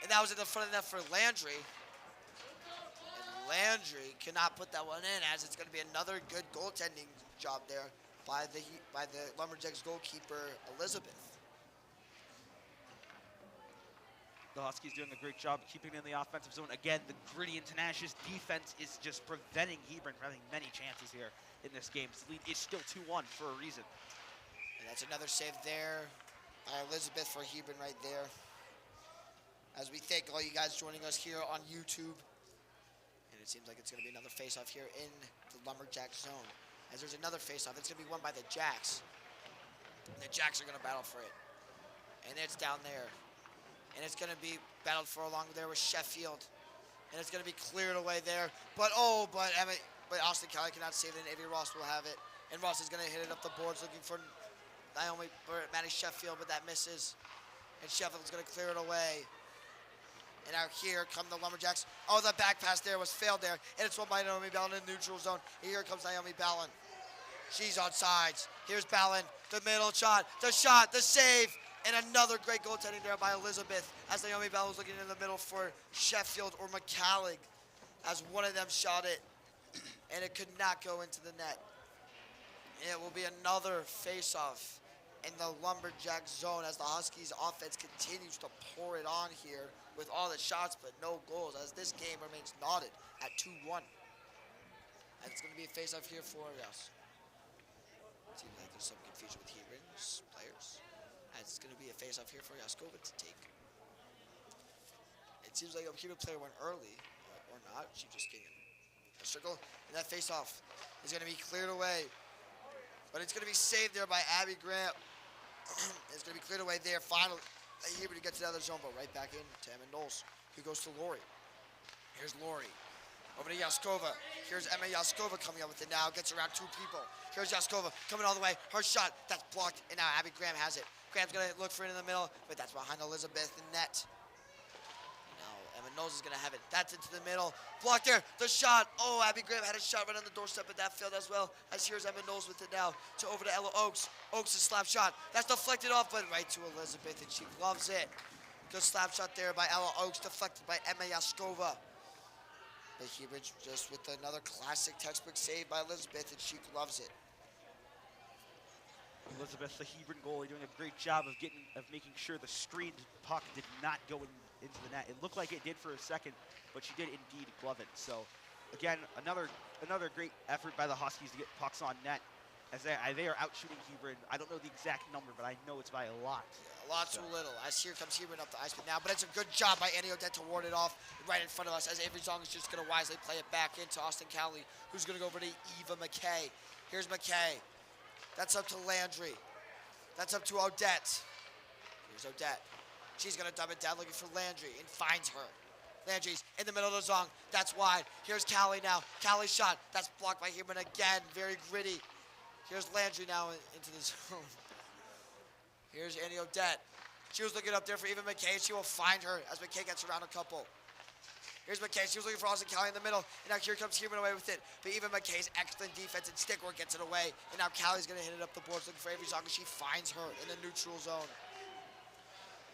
A: And that was in the front of the net for Landry. And Landry cannot put that one in, as it's going to be another good goaltending job there by the Lumberjacks goalkeeper, Elizabeth.
D: The Huskies doing a great job keeping it in the offensive zone. Again, the gritty and tenacious defense is just preventing Hebron from having many chances here in this game. So the lead is still 2-1 for a reason.
A: And that's another save there by Elizabeth for Hebron right there. As we thank all you guys joining us here on YouTube. And it seems like it's going to be another face-off here in the Lumberjack zone. As there's another face-off, it's going to be won by the Jacks. And the Jacks are going to battle for it. And it's down there. And it's going to be battled for along there with Sheffield. And it's going to be cleared away there. But Austin Kelly cannot save it, and Avery Ross will have it. And Ross is going to hit it up the boards looking for Maddie Sheffield, but that misses. And Sheffield's going to clear it away. And out here come the Lumberjacks. Oh, the back pass there was failed there. And it's won by Naomi Ballon in the neutral zone. And here comes Naomi Ballon. She's on sides. Here's Ballon, the middle shot, the save. And another great goaltending there by Elizabeth as Naomi Bell was looking in the middle for Sheffield or McCallig as one of them shot it, and it could not go into the net. And it will be another face-off in the Lumberjack zone as the Huskies offense continues to pour it on here with all the shots but no goals as this game remains knotted at 2-1. And it's going to be a face-off here for us. Seems like there's some confusion with Hebron's players. As it's going to be a face-off here for Yaskova to take. It seems like a Hebron player went early, or not. She just getting a circle. And that face-off is going to be cleared away. But it's going to be saved there by Abby Grant. It's going to be cleared away there. Finally, Hebron gets to the other zone, but right back in to Emma Knowles, who goes to Lori. Here's Lori. Over to Yaskova. Here's Emma Yaskova coming up with it now. Gets around two people. Here's Yaskova coming all the way. Her shot, that's blocked. And now Abby Graham has it. Graham's going to look for it in the middle, but that's behind Elizabeth in net. Now Emma Knowles is going to have it. That's into the middle. Blocked there. The shot. Oh, Abby Graham had a shot right on the doorstep, but that failed as well. As here's Emma Knowles with it now. To over to Ella Oaks. Oaks' slap shot. That's deflected off, but right to Elizabeth, and she loves it. Good slap shot there by Ella Oaks, deflected by Emma Yaskova. But Hebron just with another classic textbook save by Elizabeth, and she loves it.
D: Elizabeth, the Hebron goalie, doing a great job of making sure the screened puck did not go into the net. It looked like it did for a second, but she did indeed glove it. So, again, another great effort by the Huskies to get pucks on net. As they are out shooting Hebron. I don't know the exact number, but I know it's by a lot.
A: Yeah, a lot too little. As here comes Hebron up the ice now, but it's a good job by Annie Odette to ward it off right in front of us. As Avery Zong is just going to wisely play it back into Austin Cowley, who's going to go over to Eva McKay. Here's McKay. That's up to Landry. That's up to Odette. Here's Odette. She's going to dump it down looking for Landry and finds her. Landry's in the middle of the zone. That's wide. Here's Cowley now. Cowley's shot. That's blocked by Hebron again. Very gritty. Here's Landry now into the zone. Here's Annie Odette. She was looking up there for Eva McKay. She will find her as McKay gets around a couple. Here's McKay. She was looking for Austin Cowley in the middle. And now here comes Hebron away with it. But Eva McKay's excellent defense and stick work gets it away. And now Cowley's going to hit it up the boards looking for Avery Zong. She finds her in the neutral zone.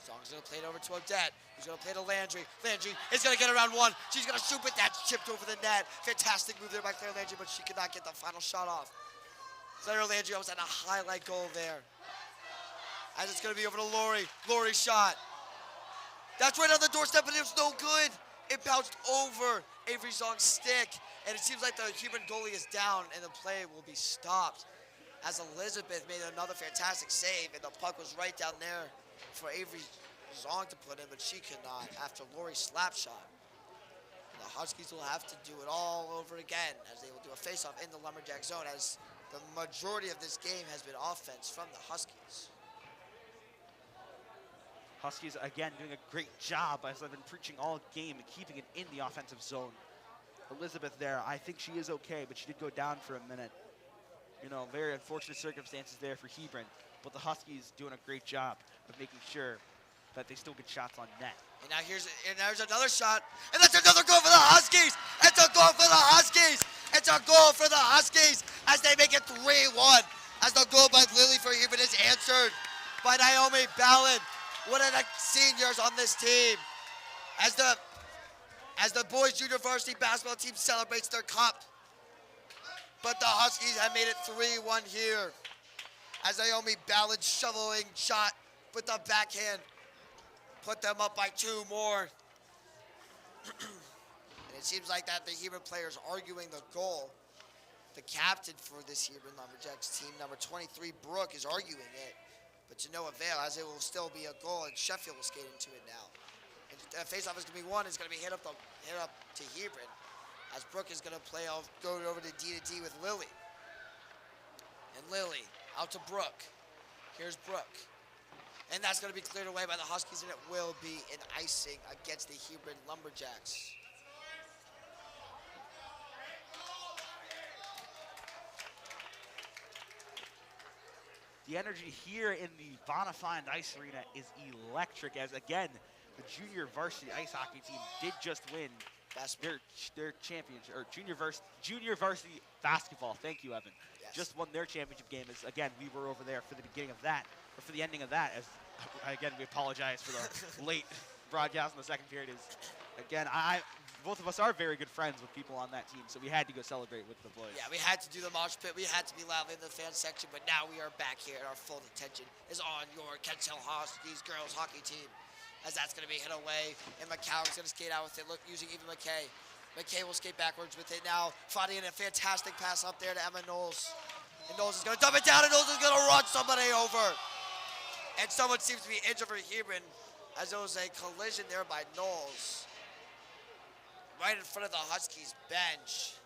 A: Zong's going to play it over to Odette. He's going to play to Landry. Landry is going to get around one. She's going to shoot, but that's chipped over the net. Fantastic move there by Claire Landry, but she could not get the final shot off. Claire Landry almost had a highlight goal there. As it's going to be over to Lori. Lori's shot. That's right on the doorstep, but it was no good. It bounced over Avery Zong's stick. And it seems like the Hebron goalie is down, and the play will be stopped. As Elizabeth made another fantastic save, and the puck was right down there for Avery Zong to put in, but she could not after Lori's slap shot. And the Huskies will have to do it all over again, as they will do a face-off in the Lumberjack zone, as the majority of this game has been offense from the Huskies.
D: Huskies, again, doing a great job, as I've been preaching all game, and keeping it in the offensive zone. Elizabeth there, I think she is okay, but she did go down for a minute. You know, very unfortunate circumstances there for Hebron, but the Huskies doing a great job of making sure that they still get shots on net.
A: And now there's another shot, and that's another goal for the Huskies! It's a goal for the Huskies! It's a goal for the Huskies as they make it 3-1. As the goal by Lily for Hebron is answered by Naomi Ballin. One of the seniors on this team. As the boys junior varsity basketball team celebrates their cup. But the Huskies have made it 3-1 here. As Naomi Ballin's shoveling shot with the backhand put them up by 2 more. And it seems like that the Hebron players arguing the goal. The captain for this Hebron Lumberjacks team, number 23, Brooke, is arguing it. But to no avail, as it will still be a goal, and Sheffield will skate into it now. And face-off is going to be won. It's going to be hit up to Hebron, as Brooke is going to go over to D with Lily. And Lily out to Brooke. Here's Brooke. And that's going to be cleared away by the Huskies, and it will be an icing against the Hebron Lumberjacks.
D: The energy here in the Bonafide Ice Arena is electric, as again, the junior varsity ice hockey team did just win their championship, or junior varsity basketball. Thank you, Evan.
A: Yes.
D: Just won their championship game. As again, we were over there for the beginning of that, or for the ending of that, as again, we apologize for the late broadcast in the second period. Again, both of us are very good friends with people on that team, so we had to go celebrate with the boys.
A: Yeah, we had to do the mosh pit. We had to be lively in the fan section, but now we are back here and our full attention is on your Kensal Huskies girls hockey team. As that's going to be hit away, and McCallum's going to skate out with it, using even McKay. McKay will skate backwards with it now, finding a fantastic pass up there to Emma Knowles. And Knowles is going to dump it down, and Knowles is going to run somebody over. And someone seems to be injured for Hebron, as there was a collision there by Knowles. Right in front of the Huskies bench.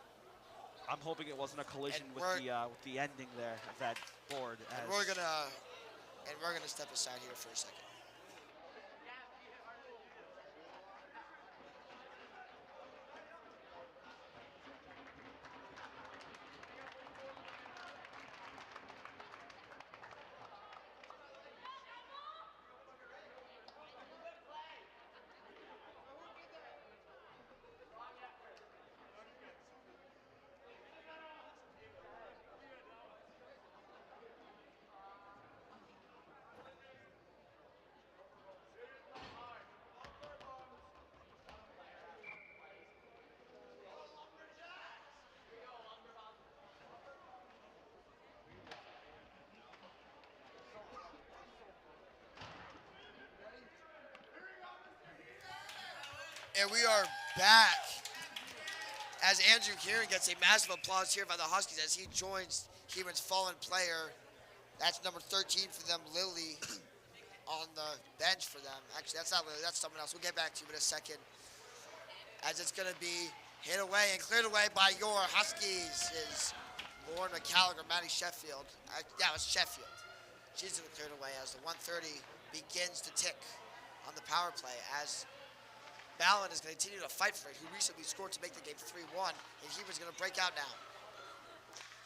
D: I'm hoping it wasn't a collision with the ending there of that board.
A: And we're gonna step aside here for a second. And we are back as Andrew Kieran gets a massive applause here by the Huskies as he joins Hebron's fallen player. That's number 13 for them, Lily, on the bench for them. Actually, that's not Lily, that's someone else. We'll get back to you in a second. As it's going to be hit away and cleared away by your Huskies is Lauren McCallum or Maddie Sheffield. Yeah, it was Sheffield. She's going to clear it away as the 1:30 begins to tick on the power play as Ballin is going to continue to fight for it, who recently scored to make the game 3-1, and Hebron's going to break out now.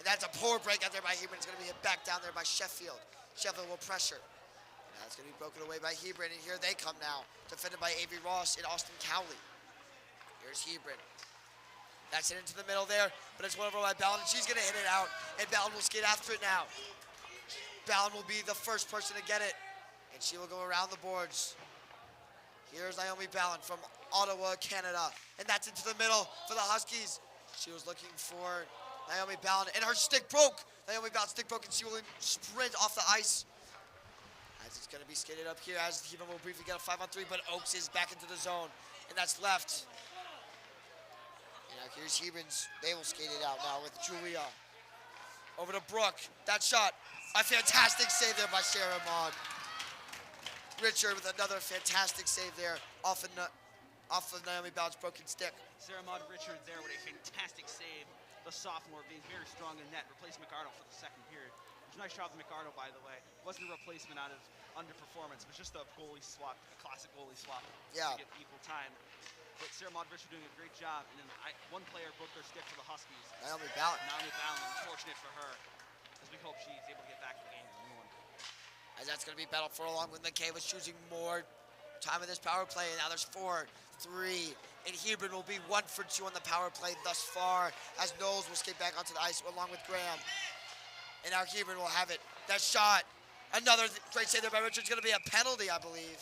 A: And that's a poor break out there by Hebron. It's going to be hit back down there by Sheffield. Sheffield will pressure. Now it's going to be broken away by Hebron, and here they come now, defended by Avery Ross and Austin Cowley. Here's Hebron. That's it into the middle there, but it's one over by Ballin, and she's going to hit it out, and Ballin will skate after it now. Ballin will be the first person to get it, and she will go around the boards. Here's Naomi Ballin from Ottawa, Canada. And that's into the middle for the Huskies. She was looking for Naomi Ballin, and her stick broke. Naomi Ballin's stick broke, and she will sprint off the ice. As it's going to be skated up here, as Hebron will briefly get a 5-on-3, but Oaks is back into the zone, and that's left. And now here's Hebron's. They will skate it out now with Julia. Over to Brooke. That shot. A fantastic save there by Sarah Maud. Richard with another fantastic save there off of Naomi Ballin's broken stick.
D: Sarah Maud Richards there with a fantastic save. The sophomore being very strong in net. Replaced McArdle for the second period. It was a nice job with McArdle, by the way. It wasn't a replacement out of underperformance. It was just a goalie swap, a classic goalie swap to get equal time. But Sarah Maud Richard doing a great job. And then one player broke their stick for the Huskies.
A: Naomi Ballin.
D: Naomi Ballin, unfortunate for her. As we hope she's able to get back in the game.
A: As that's going to be battled for along with McKay was choosing more time in this power play. And now there's 4-3. And Hebron will be 1 for 2 on the power play thus far as Knowles will skate back onto the ice along with Graham. And now Hebron will have it. That shot. Another great save there by Richard. It's going to be a penalty, I believe.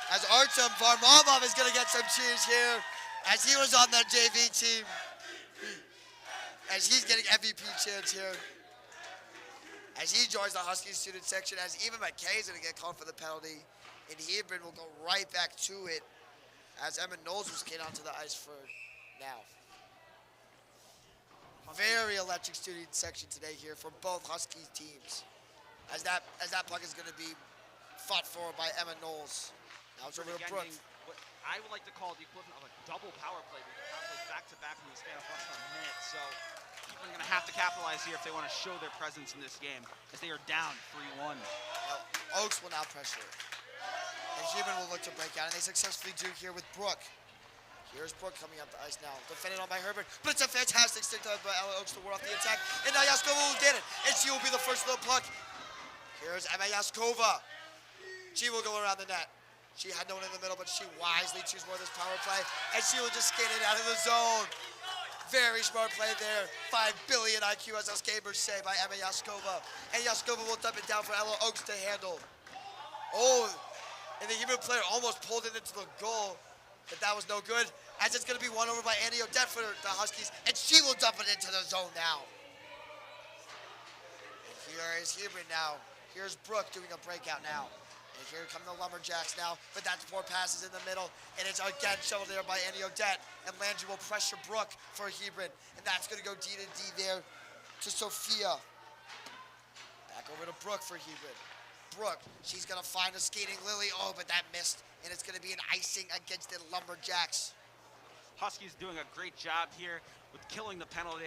A: As Artem Varlamov is going to get some cheers here as he was on that JV team. As he's getting MVP chance here. As he joins the Huskies student section, as even McKay is going to get called for the penalty. And Hebron will go right back to it as Emma Knowles will skate onto the ice for now. Very electric student section today here for both Huskies teams. As that puck is going to be fought for by Emma Knowles. Now it's over to Brooke.
D: What I would like to call the equivalent of a double power play. We power play back-to-back in the span of less than a minute. So people are going to have to capitalize here if they want to show their presence in this game, as they are down 3-1.
A: Oaks will now pressure. And Hebron will look to break out, and they successfully do here with Brooke. Here's Brooke coming up the ice now, defended on by Herbert, but it's a fantastic stick by Ella Oaks to ward off the attack, and now Yaskova will get it, and she will be the first to the puck. Here's Emma Yaskova. She will go around the net. She had no one in the middle, but she wisely chooses more of this power play, and she will just skate it out of the zone. Very smart play there. 5 billion IQ, as us gamers say, by Emma Yaskova. And Yaskova will dump it down for Ella Oaks to handle. Oh, and the Hebron player almost pulled it into the goal, but that was no good. As it's going to be won over by Annie Odette for the Huskies, and she will dump it into the zone now. And here is Hebron now. Here's Brooke doing a breakout now. And here come the Lumberjacks now, but that's 4 passes in the middle, and it's again shoveled there by Annie Odette, and Landry will pressure Brooke for Hebron, and that's going to go D to D there to Sophia. Back over to Brooke for Hebron. Brooke, she's going to find a skating Lily, oh, but that missed, and it's going to be an icing against the Lumberjacks.
D: Huskies doing a great job here with killing the penalty.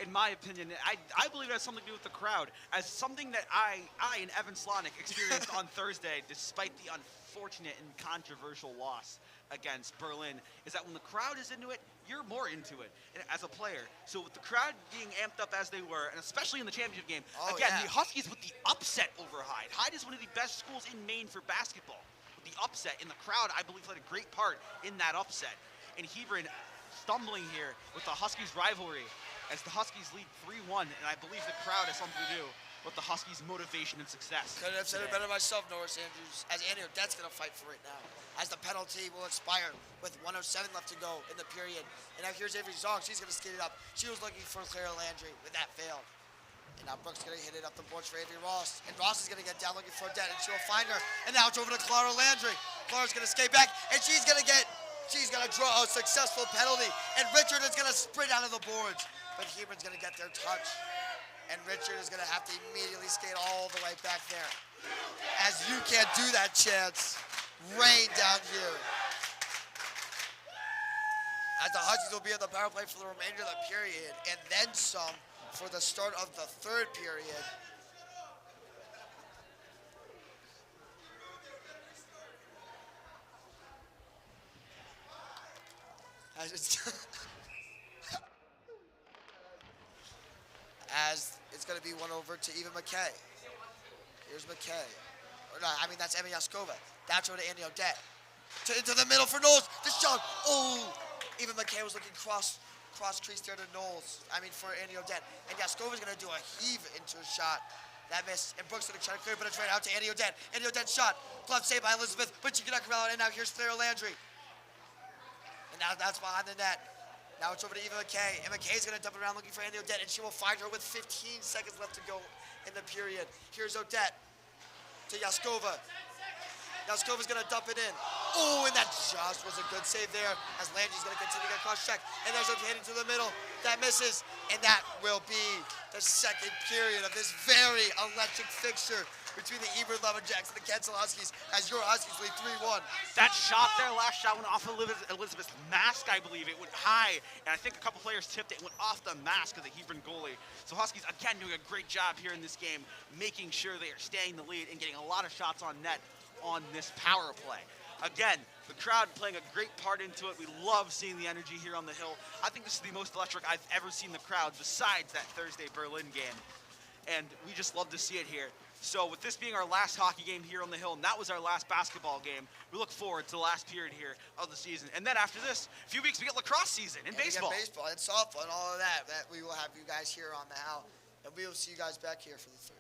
D: In my opinion, I believe it has something to do with the crowd. As something that I and Evan Slonick experienced on Thursday, despite the unfortunate and controversial loss against Berlin, is that when the crowd is into it, you're more into it as a player. So with the crowd being amped up as they were, and especially in the championship game, the Huskies with the upset over Hyde. Hyde is one of the best schools in Maine for basketball. With the upset, and the crowd, I believe, played a great part in that upset. And Hebron stumbling here with the Huskies rivalry as the Huskies lead 3-1, and I believe the crowd has something to do with the Huskies' motivation and success.
A: Couldn't have said it better myself, Norris Andrews, as Annie Odette's going to fight for it now, as the penalty will expire with 1:07 left to go in the period. And now here's Avery Zong. She's going to skate it up. She was looking for Clara Landry, but that failed. And now Brooke's going to hit it up the boards for Avery Ross. And Ross is going to get down looking for Odette, and she will find her. And now it's over to Clara Landry. Clara's going to skate back, and she's going to draw a successful penalty. And Richard is going to sprint out of the boards. But Hebron's going to get their touch. And Richard is going to have to immediately skate all the way back there. As you can't do that, Chance. Rain down here. As the Huskies will be in the power play for the remainder of the period. And then some for the start of the third period. As it's going to be won over to Eva McKay. Here's McKay. Or no, I mean, that's Emma Yaskova. That's over to Annie Odette. Into the middle for Knowles. The shot. Oh! Eva McKay was looking cross crease there to Knowles. I mean, for Annie Odette. And Yaskova's going to do a heave into a shot. That missed. And Brooks going to try to clear, but it's right out to Annie Odette. Annie Odette's shot. Glove saved by Elizabeth, but she cannot come out. And now here's Clara Landry. And now that's behind the net. Now it's over to Eva McKay, and McKay's going to dump it around looking for Annie Odette, and she will find her with 15 seconds left to go in the period. Here's Odette to Yaskova. Yaskova's going to dump it in. Oh, and that just was a good save there, as Landry's going to continue to get cross-checked. And there's a hit into the middle. That misses, and that will be the second period of this very electric fixture between the Hebron Lumberjacks and the Kensal Huskies, as your Huskies lead 3-1.
D: That shot there, last shot went off Elizabeth's mask, I believe. It went high, and I think a couple players tipped it and went off the mask of the Hebron goalie. So Huskies, again, doing a great job here in this game, making sure they are staying in the lead and getting a lot of shots on net on this power play. Again, the crowd playing a great part into it. We love seeing the energy here on the Hill. I think this is the most electric I've ever seen the crowd besides that Thursday Berlin game. And we just love to see it here. So with this being our last hockey game here on the Hill, and that was our last basketball game, we look forward to the last period here of the season. And then after this, a few weeks, we get lacrosse season and baseball.
A: We get baseball and softball and all of that. That we will have you guys here on the How. And we will see you guys back here for the third.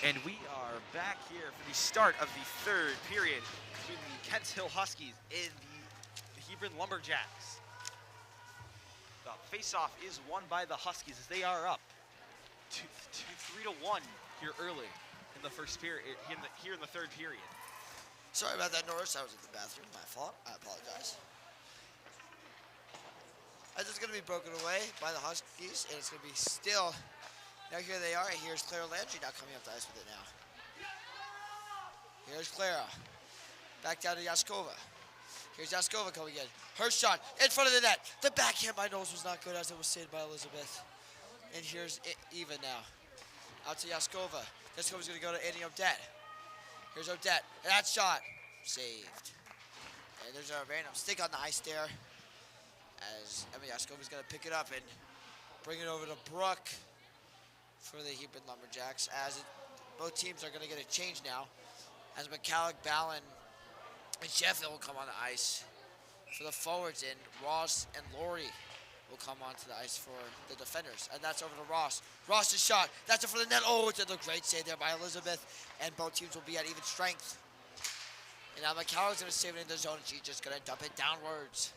D: And we are back here for the start of the third period between the Kent Hill Huskies and the Hebron Lumberjacks. The face-off is won by the Huskies as they are up 3-1 here early in the first period, here in the third period.
A: Sorry about that, Norris. I was in the bathroom. My fault. I apologize. As it's going to be broken away by the Huskies, and it's going to be still. Now here they are. Here's Clara Landry now coming up the ice with it now. Here's Clara. Back down to Yaskova. Here's Yaskova coming in. Her shot in front of the net. The backhand by Knowles was not good as it was saved by Elizabeth. And here's Eva now. Out to Yaskova. Yaskova's going to go to Annie Odette. Here's Odette. And that shot saved. And there's a random stick on the ice there. As Emma Yaskova's going to pick it up and bring it over to Brooke for the Hebron Lumberjacks. Both teams are going to get a change now. As McCalloch, Ballin, and Sheffield will come on the ice. For the forwards, and Ross and Laurie will come onto the ice for the defenders. And that's over to Ross. Ross's shot. That's it for the net. Oh, it's a great save there by Elizabeth. And both teams will be at even strength. And now McCalloch's going to save it in the zone, and she's just going to dump it downwards.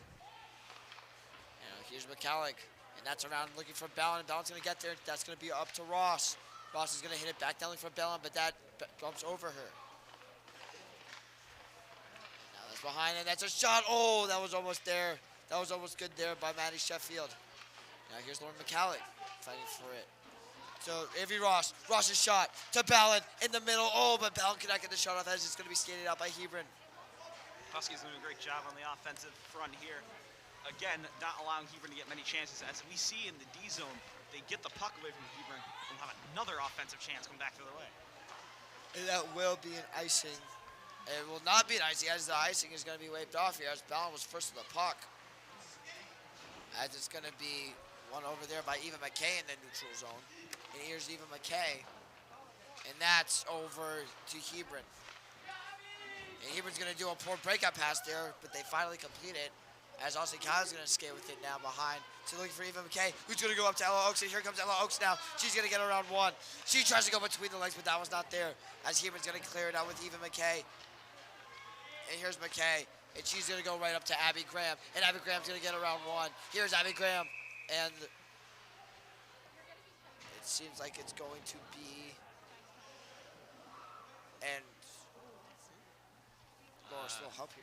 A: Here's McCalloch, and that's around looking for Ballin, and Ballin's going to get there. That's going to be up to Ross. Ross is going to hit it back down for Ballin, but that bumps over her. Now that's behind, and that's a shot. Oh, that was almost there. That was almost good there by Maddie Sheffield. Now here's Lauren McCalloch fighting for it. So Avery Ross, Ross's shot to Ballin in the middle. Oh, but Ballin cannot get the shot off as it's going to be skated out by Hebron.
D: Huskies doing a great job on the offensive front here. Again, not allowing Hebron to get many chances. As we see in the D zone, they get the puck away from Hebron and have another offensive chance come back the other way.
A: And that will be an icing. It will not be an icing as the icing is going to be waved off here as Ballin was first to the puck. As it's going to be one over there by Eva McKay in the neutral zone. And here's Eva McKay. And that's over to Hebron. And Hebron's going to do a poor breakout pass there, but they finally complete it. As Austin Kyle's going to skate with it now behind. So looking for Eva McKay, who's going to go up to Ella Oaks. And here comes Ella Oaks now. She's going to get around one. She tries to go between the legs, but that was not there. As Hebron's going to clear it out with Eva McKay. And here's McKay. And she's going to go right up to Abby Graham. And Abby Graham's going to get around one. Here's Abby Graham. And it seems like it's going to be... And... Laura, still help here.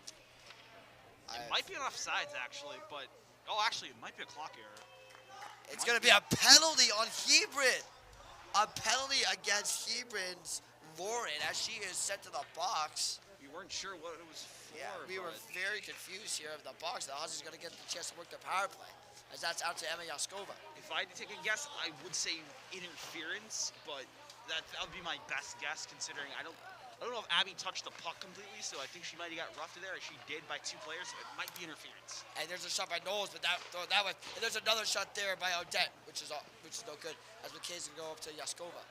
D: It might be enough sides, actually, but... Oh, actually, it might be a clock error.
A: It's going to be a penalty on Hebron. A penalty against Hebron's Lauren as she is sent to the box.
D: We weren't sure what it was for.
A: Yeah, we were very confused here of the box. The Huskies going to get the chance to work the power play as that's out to Emma Yaskova.
D: If I had to take a guess, I would say interference, but that would be my best guess considering I don't know if Abby touched the puck completely, so I think she might have got roughed there, as she did by two players, so it might be interference.
A: And there's a shot by Knowles, but that was, and there's another shot there by Odette, which is no good, as McKay's gonna go up to Yaskova.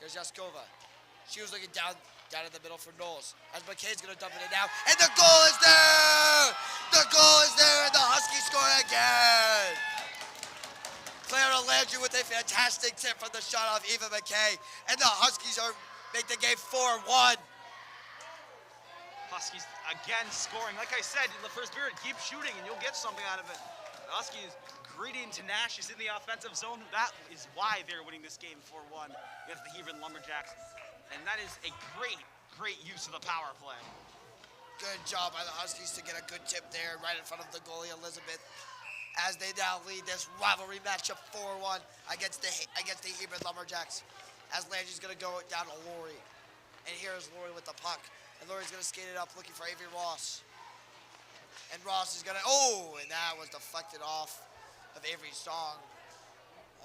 A: Here's Yaskova. She was looking down in the middle for Knowles, as McKay's gonna dump it in now, and the goal is there! The goal is there, and the Huskies score again! Clara Landry with a fantastic tip from the shot off Eva McKay, and the Huskies make the game 4-1.
D: Huskies again scoring. Like I said, in the first period, keep shooting and you'll get something out of it. The Huskies greedy and tenacious in the offensive zone. That is why they're winning this game 4-1 against the Hebron Lumberjacks. And that is a great use of the power play.
A: Good job by the Huskies to get a good tip there right in front of the goalie, Elizabeth, as they now lead this rivalry matchup 4-1 against the Hebron Lumberjacks. As Landry's going to go down to Laurie. And here's Laurie with the puck. And Laurie's going to skate it up looking for Avery Ross. And Ross is going to... Oh, and that was deflected off of Avery's song.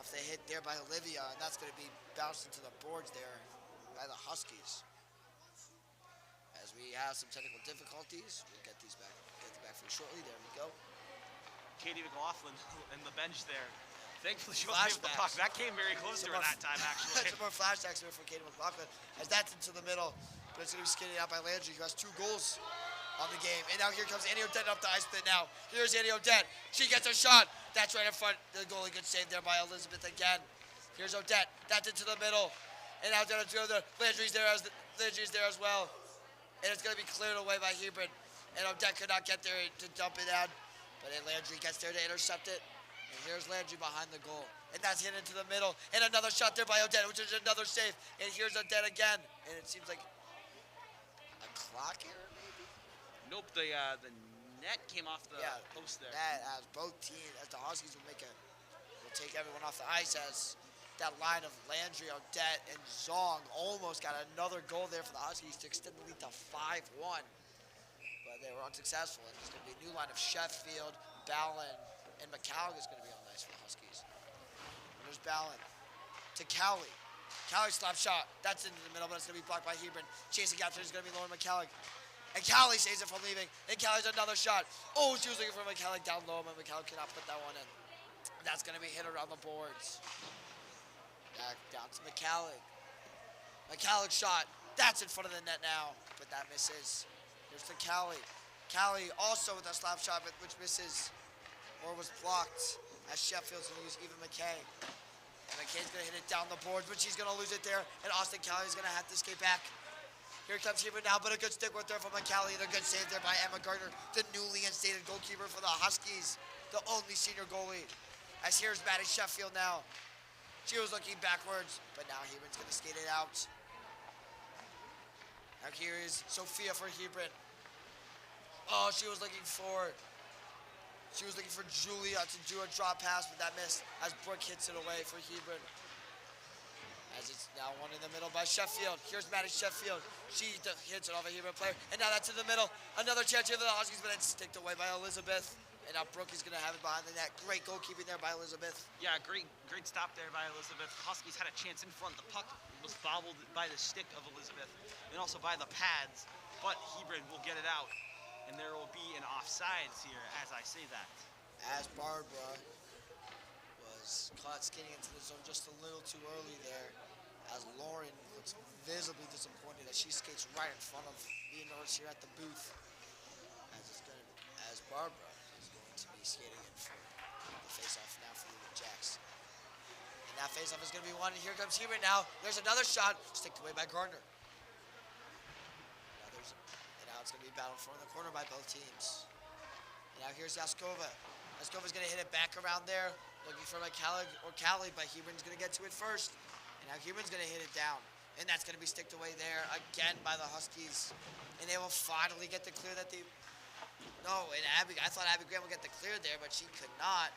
A: Off the hit there by Olivia. And that's going to be bounced into the boards there by the Huskies. As we have some technical difficulties. We'll get them back for you shortly. There we go.
D: Katie McLaughlin in the bench there. Thankfully, she wasn't able to puck. That came very close to her that time, actually.
A: Some more flashbacks here for Katie McLaughlin, as that's into the middle. But it's going to be skated out by Landry, who has 2 goals on the game. And now here comes Annie Odette up the ice pit now. Here's Annie Odette. She gets a shot. That's right in front. The goalie, good save there by Elizabeth again. Here's Odette. That's into the middle. And now down to the Landry's there as well. And it's going to be cleared away by Hebron. And Odette could not get there to dump it out. But then Landry gets there to intercept it. And here's Landry behind the goal. And that's hit into the middle. And another shot there by Odette, which is another save. And here's Odette again. And it seems like a clock error, maybe?
D: Nope, the net came off the post there.
A: That as both teams, as the Huskies will take everyone off the ice, as that line of Landry, Odette, and Zong almost got another goal there for the Huskies to extend the lead to 5-1. But they were unsuccessful. And there's going to be a new line of Sheffield, Ballin, and McCallum is going to be on the ice for the Huskies. And there's Ballin to Cowley. Cowley slap shot. That's into the middle, but it's going to be blocked by Hebron. Chasing after is going to be Lauren McCallum. And Cowley saves it from leaving. And Cowley's another shot. Oh, she was looking for McCallum down low, but McCallum cannot put that one in. That's going to be hit around the boards. Back down to McCallum. McCallum shot. That's in front of the net now, but that misses. Here's to Cowley. Cowley also with a slap shot, but which misses or was blocked as Sheffield's going to use Eva McKay. And McKay's going to hit it down the boards, but she's going to lose it there. And Austin Cowley's going to have to skate back. Here comes Hebron now, but a good stick with there from McCallum. And a good save there by Emma Gardner, the newly instated goalkeeper for the Huskies, the only senior goalie. As here's Maddie Sheffield now. She was looking backwards, but now Hebron's going to skate it out. Now here is Sophia for Hebron. Oh, she was looking for Julia to do a drop pass, but that missed as Brooke hits it away for Hebron. As it's now one in the middle by Sheffield. Here's Maddie Sheffield. She hits it off a Hebron player, and now that's in the middle. Another chance here for the Huskies, but it's sticked away by Elizabeth. And now Brooke is going to have it behind the net. Great goalkeeping there by Elizabeth.
D: Yeah, great stop there by Elizabeth. Huskies had a chance in front. The puck was bobbled by the stick of Elizabeth and also by the pads, but Hebron will get it out. And there will be an offsides here as I say that.
A: As Barbara was caught skating into the zone just a little too early there, as Lauren looks visibly disappointed as she skates right in front of the nurse here at the booth. As Barbara is going to be skating in for the face-off now for the Jacks. And that face-off is going to be won, and here comes Hebron now. There's another shot, sticked away by Gardner. Now it's going to be battled for in the corner by both teams. And now here's Yaskova. Yaskova's going to hit it back around there, looking for McCallum or Callie, but Hebron's going to get to it first. And now Hebron's going to hit it down. And that's going to be sticked away there again by the Huskies. And they will finally get the clear that they... No, and I thought Abby Graham would get the clear there, but she could not.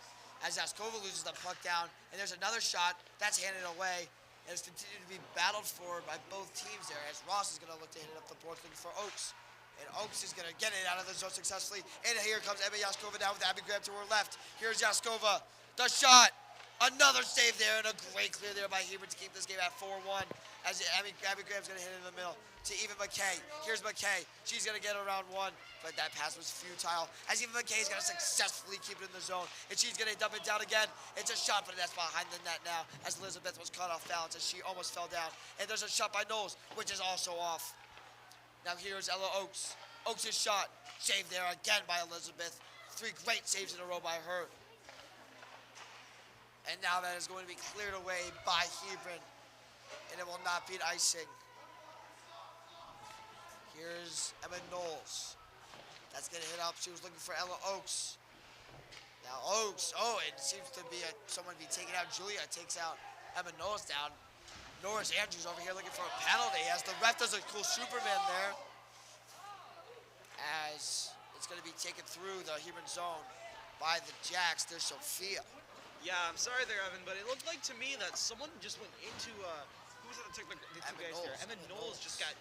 A: As Yaskova loses the puck down, and there's another shot. That's handed away. And it's continued to be battled for by both teams there, as Ross is going to look to hit it up the boards, looking for Oaks. And Oaks is going to get it out of the zone successfully. And here comes Emma Yaskova now with Abby Graham to her left. Here's Yaskova. The shot. Another save there and a great clear there by Hebron to keep this game at 4-1. As Abby Graham's going to hit it in the middle to Eva McKay. Here's McKay. She's going to get around one, but that pass was futile. As Eva McKay is going to successfully keep it in the zone. And she's going to dump it down again. It's a shot, but that's behind the net now as Elizabeth was caught off balance as she almost fell down. And there's a shot by Knowles, which is also off. Now here's Ella Oaks. Oaks' shot. Saved there again by Elizabeth. 3 great saves in a row by her. And now that is going to be cleared away by Hebron. And it will not be an icing. Here's Emma Knowles. That's going to hit up. She was looking for Ella Oaks. Now Oaks. Oh, it seems to be someone be taking out. Julia takes out Emma Knowles down. Norris Andrews over here looking for a penalty as the ref does a cool Superman there. As it's going to be taken through the Hebron zone by the Jacks. There's Sophia.
D: Yeah, I'm sorry there, Evan, but it looked like to me that someone just went into, who was it that took the two guys there? Emma Knowles just got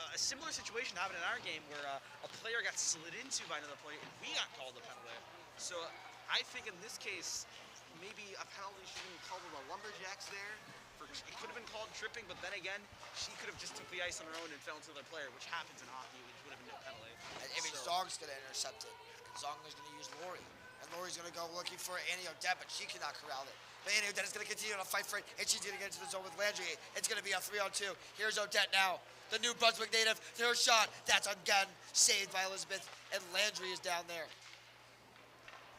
D: a similar situation happened in our game where a player got slid into by another player and we got called a penalty. So I think in this case, maybe a penalty should have been called on the Lumberjacks there. It could have been called tripping, but then again, she could have just took the ice on her own and fell into the player, which happens in hockey, which would have been no penalty.
A: And Zong's going to intercept it. Zong is going to use Lori. And Lori's going to go looking for Annie Odette, but she cannot corral it. But Annie Odette is going to continue to fight for it, and she's going to get into the zone with Landry. It's going to be a 3-on-2. Here's Odette now. The New Brunswick native. Her shot. That's again saved by Elizabeth, and Landry is down there.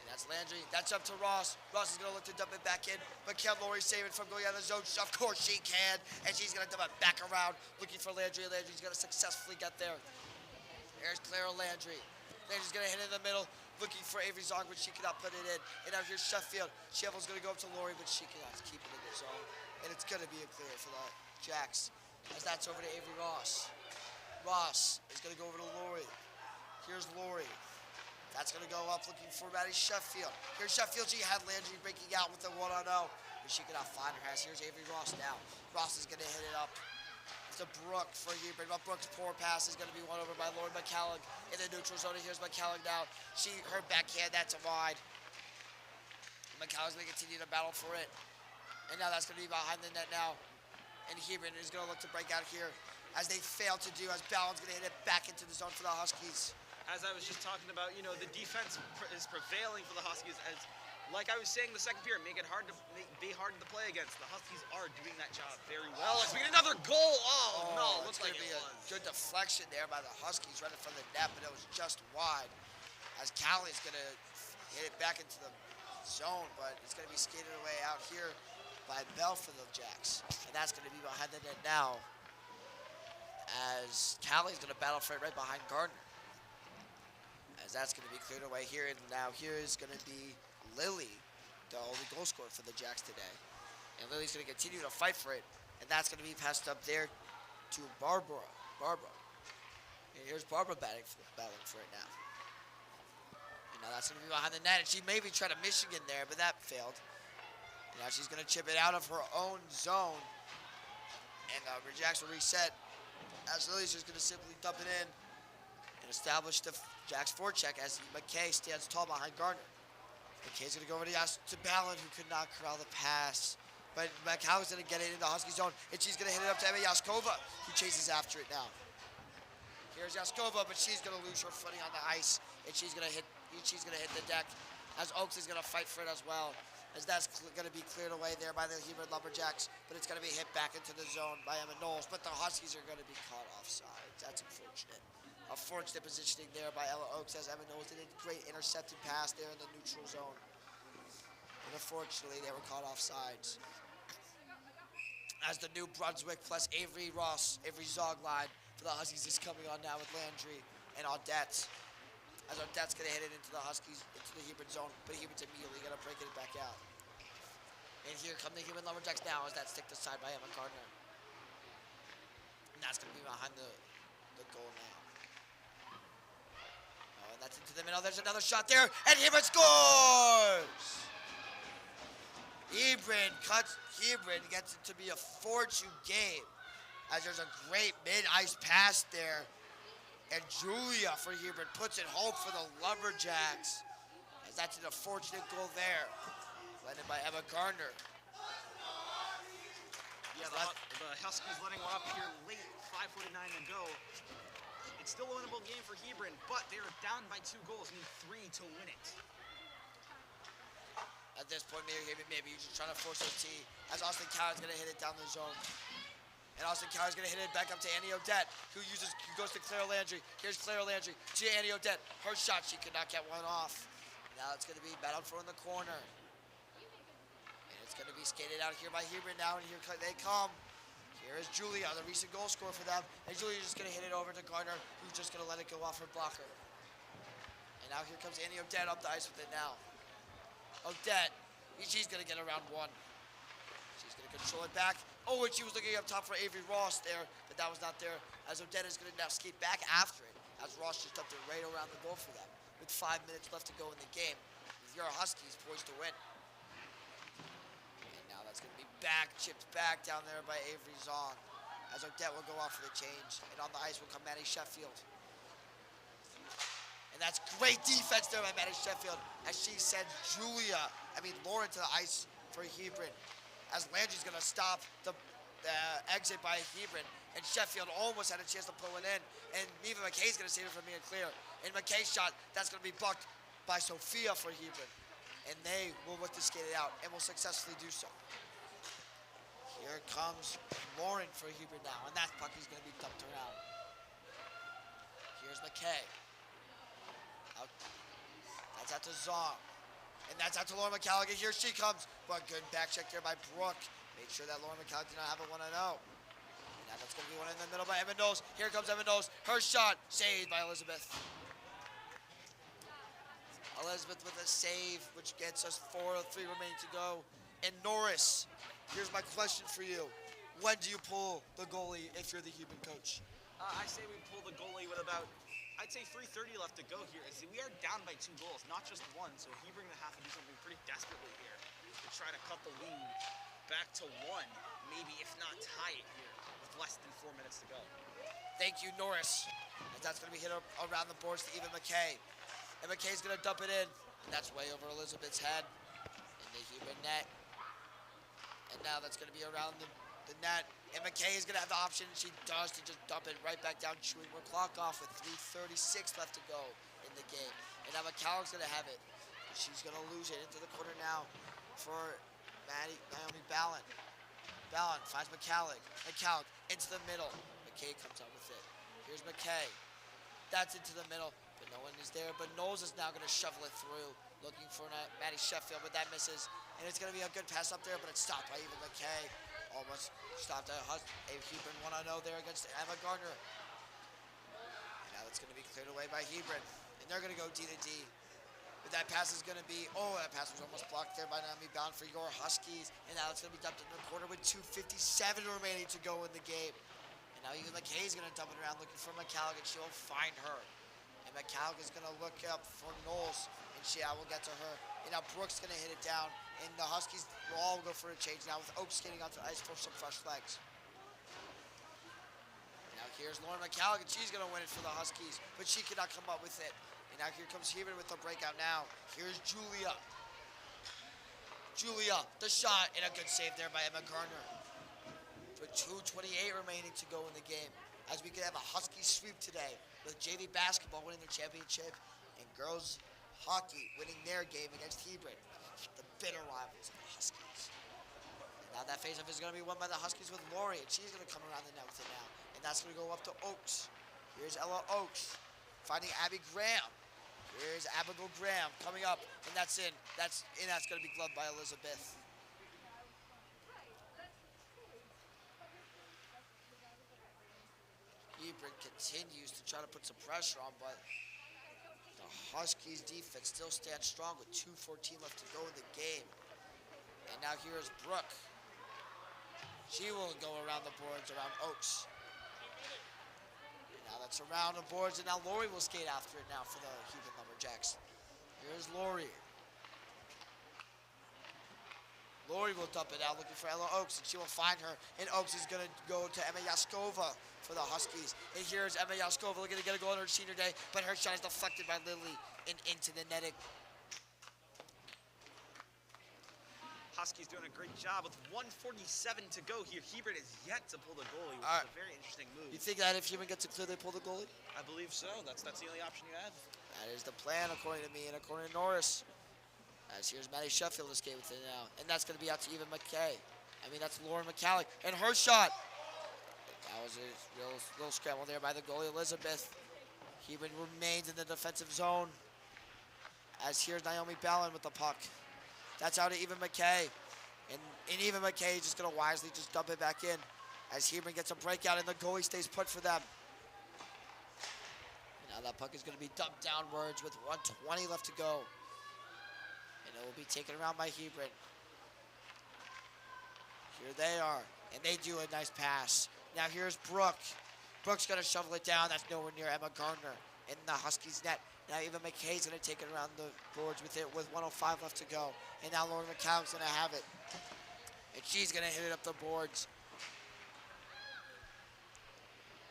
A: And That's Landry. That's up to Ross. Ross is going to look to dump it back in. But can Lori save it from going out of the zone? Of course she can. And she's going to dump it back around, looking for Landry. Landry's going to successfully get there. There's Clara Landry. Landry's going to hit it in the middle, looking for Avery Zong, but she cannot put it in. And now here's Sheffield. Sheffield's going to go up to Lori, but she cannot keep it in the zone. And it's going to be a clear for the Jacks, as that's over to Avery Ross. Ross is going to go over to Lori. Here's Lori. That's going to go up looking for Maddie Sheffield. Here's Sheffield. She had Landry breaking out with the 1-on-0, but she cannot find her ass. Here's Avery Ross now. Ross is going to hit it up to Brooke for Hebron. But Brooke's poor pass is going to be won over by Lauren McCallan in the neutral zone. Here's McCallan now. Her backhand, that's a wide. McCallan's going to continue to battle for it. And now that's going to be behind the net now. And Hebron is going to look to break out here, as they fail to do, as Ballon's going to hit it back into the zone for the Huskies.
E: As I was just talking about, the defense is prevailing for the Huskies. As, like I was saying, the second period, make it hard to to play against. The Huskies are doing that job very well. As we get another goal. Oh no, looks like it was.
A: A good deflection there by the Huskies right in front of the net, but it was just wide. As Callie's going to hit it back into the zone, but it's going to be skated away out here by Bell for the Jacks. And that's going to be behind the net now, as Callie's going to battle for it right behind Gardner. As that's going to be cleared away here. And now here is going to be Lily, the only goal scorer for the Jacks today. And Lily's going to continue to fight for it. And that's going to be passed up there to Barbara. And here's Barbara battling for it now. And now that's going to be behind the net. And she maybe tried a Michigan there, but that failed. And now she's going to chip it out of her own zone. And the Jacks will reset, as Lily's just going to simply dump it in and establish the Jacks forecheck, as McKay stands tall behind Gardner. McKay's going to go over to Ballon, who could not corral the pass. But McCall's going to get it in the Husky zone, and she's going to hit it up to Emma Yaskova, who chases after it now. Here's Yaskova, but she's going to lose her footing on the ice, and she's going to hit the deck, as Oaks is going to fight for it as well, as that's going to be cleared away there by the Hebron Lumberjacks, but it's going to be hit back into the zone by Emma Knowles, but the Huskies are going to be caught offside. That's unfortunate. Unfortunate positioning there by Ella Oaks, as Emma Knowles did a great intercepted pass there in the neutral zone. And unfortunately, they were caught offsides. As the New Brunswick plus Avery Zog line for the Huskies is coming on now with Landry and Audette. As Audette's going to hit it into the Huskies, into the Hebron zone, but Hebron's immediately going to break it back out. And here come the Hebron Lumberjacks now, as that's sticked aside by Emma Gardner. And that's going to be behind the goal now. And that's into the middle. There's another shot there, and Hebron scores! Hebron gets it to be a 4-2 game, as there's a great mid-ice pass there, and Julia for Hebron puts it home for the Lumberjacks, as that's an unfortunate goal there, led by Emma Gardner.
E: Yeah, the Huskies letting one up here late, 5:49 to go. It's still a winnable game for Hebron, but they're down by 2 goals, need 3 to win it.
A: At this point, maybe you're just trying to force OT, as Austin Coward's going to hit it down the zone. And Austin Coward's going to hit it back up to Annie Odette, who goes to Clara Landry. Here's Clara Landry to Annie Odette. Her shot, she could not get one off. Now it's going to be battled for in the corner. And it's going to be skated out here by Hebron now, and here they come. Here is Julia, the recent goal scorer for them. And Julia's just going to hit it over to Gardner, who's just going to let it go off her blocker. And now here comes Annie Odette up the ice with it now. Odette, she's going to get around 1. She's going to control it back. Oh, and she was looking up top for Avery Ross there, but that was not there, as Odette is going to now skate back after it, as Ross just dumped it right around the goal for them, with 5 minutes left to go in the game, with your Huskies poised to win. And now that's going to be chipped back down there by Avery Zong, as Odette will go off for the change, and on the ice will come Maddie Sheffield. And that's great defense there by Maddie Sheffield, as she sends Lauren to the ice for Hebron, as Landry's going to stop the exit by Hebron, and Sheffield almost had a chance to pull it in, and Neva McKay's going to save it from being clear. And McKay's shot, that's going to be blocked by Sophia for Hebron, and they will look to skate it out, and will successfully do so. Here comes Lauren for Hebron now, and that puck is going to be dumped around. Here's McKay. That's out to Zong. And that's out to Lauren McCalligan. Here she comes. But good back check there by Brooke. Made sure that Lauren McCalligan did not have a 1-0. And now that's going to be one in the middle by Emma Knowles. Here comes Emma Knowles. Her shot saved by Elizabeth. Elizabeth with a save, which gets us 4:03 remaining to go. And Norris, here's my question for you. When do you pull the goalie if you're the Hebron coach?
E: I say we pull the goalie with about, I'd say 3:30 left to go here. As we are down by 2 goals, not just 1, so Hebron gonna have to do something pretty desperately here to try to cut the lead back to 1, maybe if not tie it here with less than 4 minutes to go.
A: Thank you, Norris. As that's going to be hit around the boards to Eva McKay. And McKay's going to dump it in. And that's way over Elizabeth's head in the Hebron net. And now that's going to be around the net. And McKay is going to have the option. She does to just dump it right back down, chewing her clock off with 3:36 left to go in the game. And now McCallick's going to have it. She's going to lose it into the corner now for Naomi Ballin. Ballin finds McCallick. McCallick into the middle. McKay comes out with it. Here's McKay. That's into the middle, but no one is there. But Knowles is now going to shovel it through, looking for Maddie Sheffield, but that misses. And it's going to be a good pass up there, but it's stopped by Eva McKay. Almost stopped a Hebron 1-0 there against Emma Gardner. And now it's going to be cleared away by Hebron. And they're going to go D to D. But that pass is going to be, that pass was almost blocked there by Naomi Bound for your Huskies. And now it's going to be dumped in the corner with 2:57 remaining to go in the game. And now even McKay is going to dump it around looking for McCallick, and she will find her. And McCallick is going to look up for Knowles, and I will get to her. And now Brooks going to hit it down, and the Huskies will all go for a change now with Oaks skating onto the ice for some fresh legs. And now here's Lauren McCallick, and she's going to win it for the Huskies, but she cannot come up with it. And now here comes Hebron with the breakout now. Here's Julia. Julia, the shot, and a good save there by Emma Garner. With 2:28 remaining to go in the game, as we could have a Husky sweep today with JV basketball winning the championship and girls hockey winning their game against Hebron, the bitter rivals of the Huskies. And now that faceoff is going to be won by the Huskies with Lori, and she's going to come around the net with it now, and that's going to go up to Oaks. Here's Ella Oaks finding Abby Graham. Here's Abigail Graham coming up, and that's in. That's going to be gloved by Elizabeth. Hebron continues to try to put some pressure on, but the Huskies defense still stands strong with 2:14 left to go in the game. And now here is Brooke. She will go around the boards around Oaks. And now that's around the boards, and now Lori will skate after it now for the Hebron Lumberjacks. Here's Lori. Lori will dump it out looking for Ella Oaks, and she will find her. And Oaks is going to go to Emma Yaskova for the Huskies. And here's Emma Yaskova looking to get a goal on her senior day, but her shot is deflected by Lily and into the netting.
E: Huskies doing a great job with 1:47 to go here. Hebron is yet to pull the goalie, which is a very interesting move.
A: You think that if Hebron gets it clear, they pull the goalie?
E: I believe so. That's the only option you have.
A: That is the plan, according to me and according to Norris. As here's Maddie Sheffield escape with it now. And that's going to be out to Eva McKay. That's Lauren McCallick. And her shot. That was a little scramble there by the goalie, Elizabeth. Hebron remains in the defensive zone. As here's Naomi Ballin with the puck. That's out to Eva McKay. And Eva McKay is just going to wisely just dump it back in. As Hebron gets a breakout and the goalie stays put for them. And now that puck is going to be dumped downwards with 1:20 left to go. And it will be taken around by Hebron. Here they are. And they do a nice pass. Now here's Brooke. Brooke's going to shovel it down. That's nowhere near Emma Gardner in the Huskies net. Now Eva McKay's going to take it around the boards with it with 1:05 left to go. And now Lauren McCallum's going to have it. And she's going to hit it up the boards.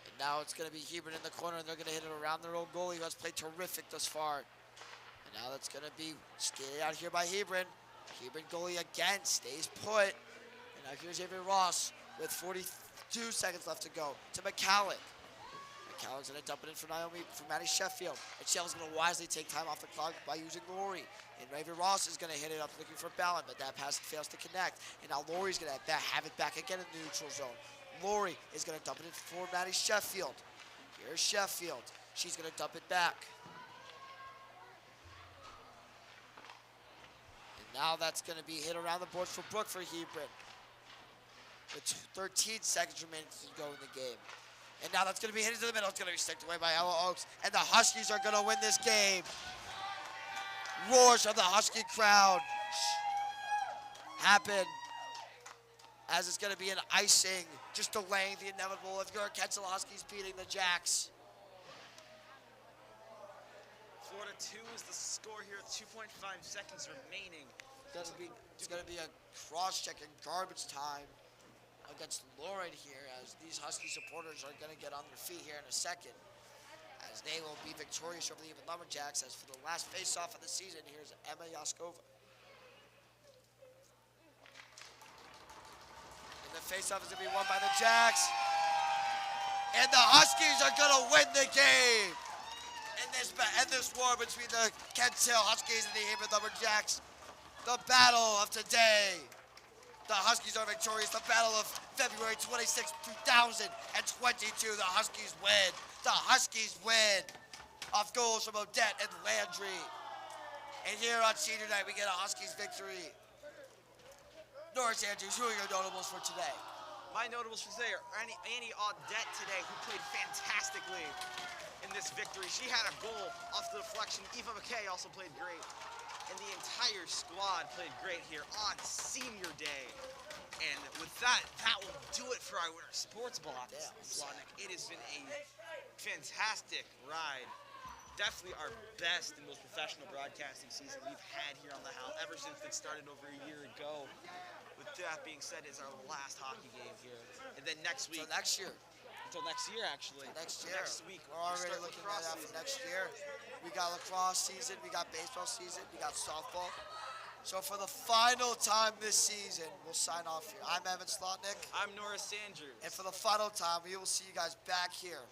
A: And now it's going to be Hebron in the corner, and they're going to hit it around their own goalie, who has played terrific thus far. And now that's going to be skated out here by Hebron. Hebron goalie again stays put. And now here's Avery Ross with 42 seconds left to go to McCallick. McCallick's going to dump it in for Maddie Sheffield. And Sheffield's going to wisely take time off the clock by using Lori. And Avery Ross is going to hit it up looking for Ballin, but that pass fails to connect. And now Lori's going to have it back again in the neutral zone. Lori is going to dump it in for Maddie Sheffield. Here's Sheffield. She's going to dump it back. Now that's going to be hit around the boards for Brooke for Hebron. With 13 seconds remaining to go in the game. And now that's going to be hit into the middle. It's going to be sticked away by Ella Oaks. And the Huskies are going to win this game. Roars from the Husky crowd happen as it's going to be an icing, just delaying the inevitable if you're Kensal Huskies beating the Jacks.
E: Florida 2 is the score here. 2.5 seconds remaining.
A: It's going to be a cross-check and garbage time against Lauren here, as these Husky supporters are going to get on their feet here in a second, as they will be victorious over the Even Lumberjacks. As for the last face-off of the season, here's Emma Yaskova. And the face-off is going to be won by the Jacks. And the Huskies are going to win the game in this war between the Kent Hill Huskies and the Even Lumberjacks. The battle of today. The Huskies are victorious. The battle of February 26, 2022. The Huskies win. The Huskies win. Off goals from Odette and Landry. And here on senior night, we get a Huskies victory. Norris Andrews, who are your notables for today?
E: My notables for today are Annie Audette today, who played fantastically in this victory. She had a goal off the deflection. Eva McKay also played great. And the entire squad played great here on senior day. And with that, that will do it for our Winter Sports Block. Slotnick. It has been a fantastic ride. Definitely our best and most professional broadcasting season we've had here on the Howl ever since it started over a year ago. With that being said, it's our last hockey game here. And then next week. Until next year, actually.
A: Next year.
E: Next week.
A: We're already looking at that for next year. We got lacrosse season, we got baseball season, we got softball. So for the final time this season, we'll sign off here. I'm Evan Slotnick.
E: I'm Norris Andrews.
A: And for the final time, we will see you guys back here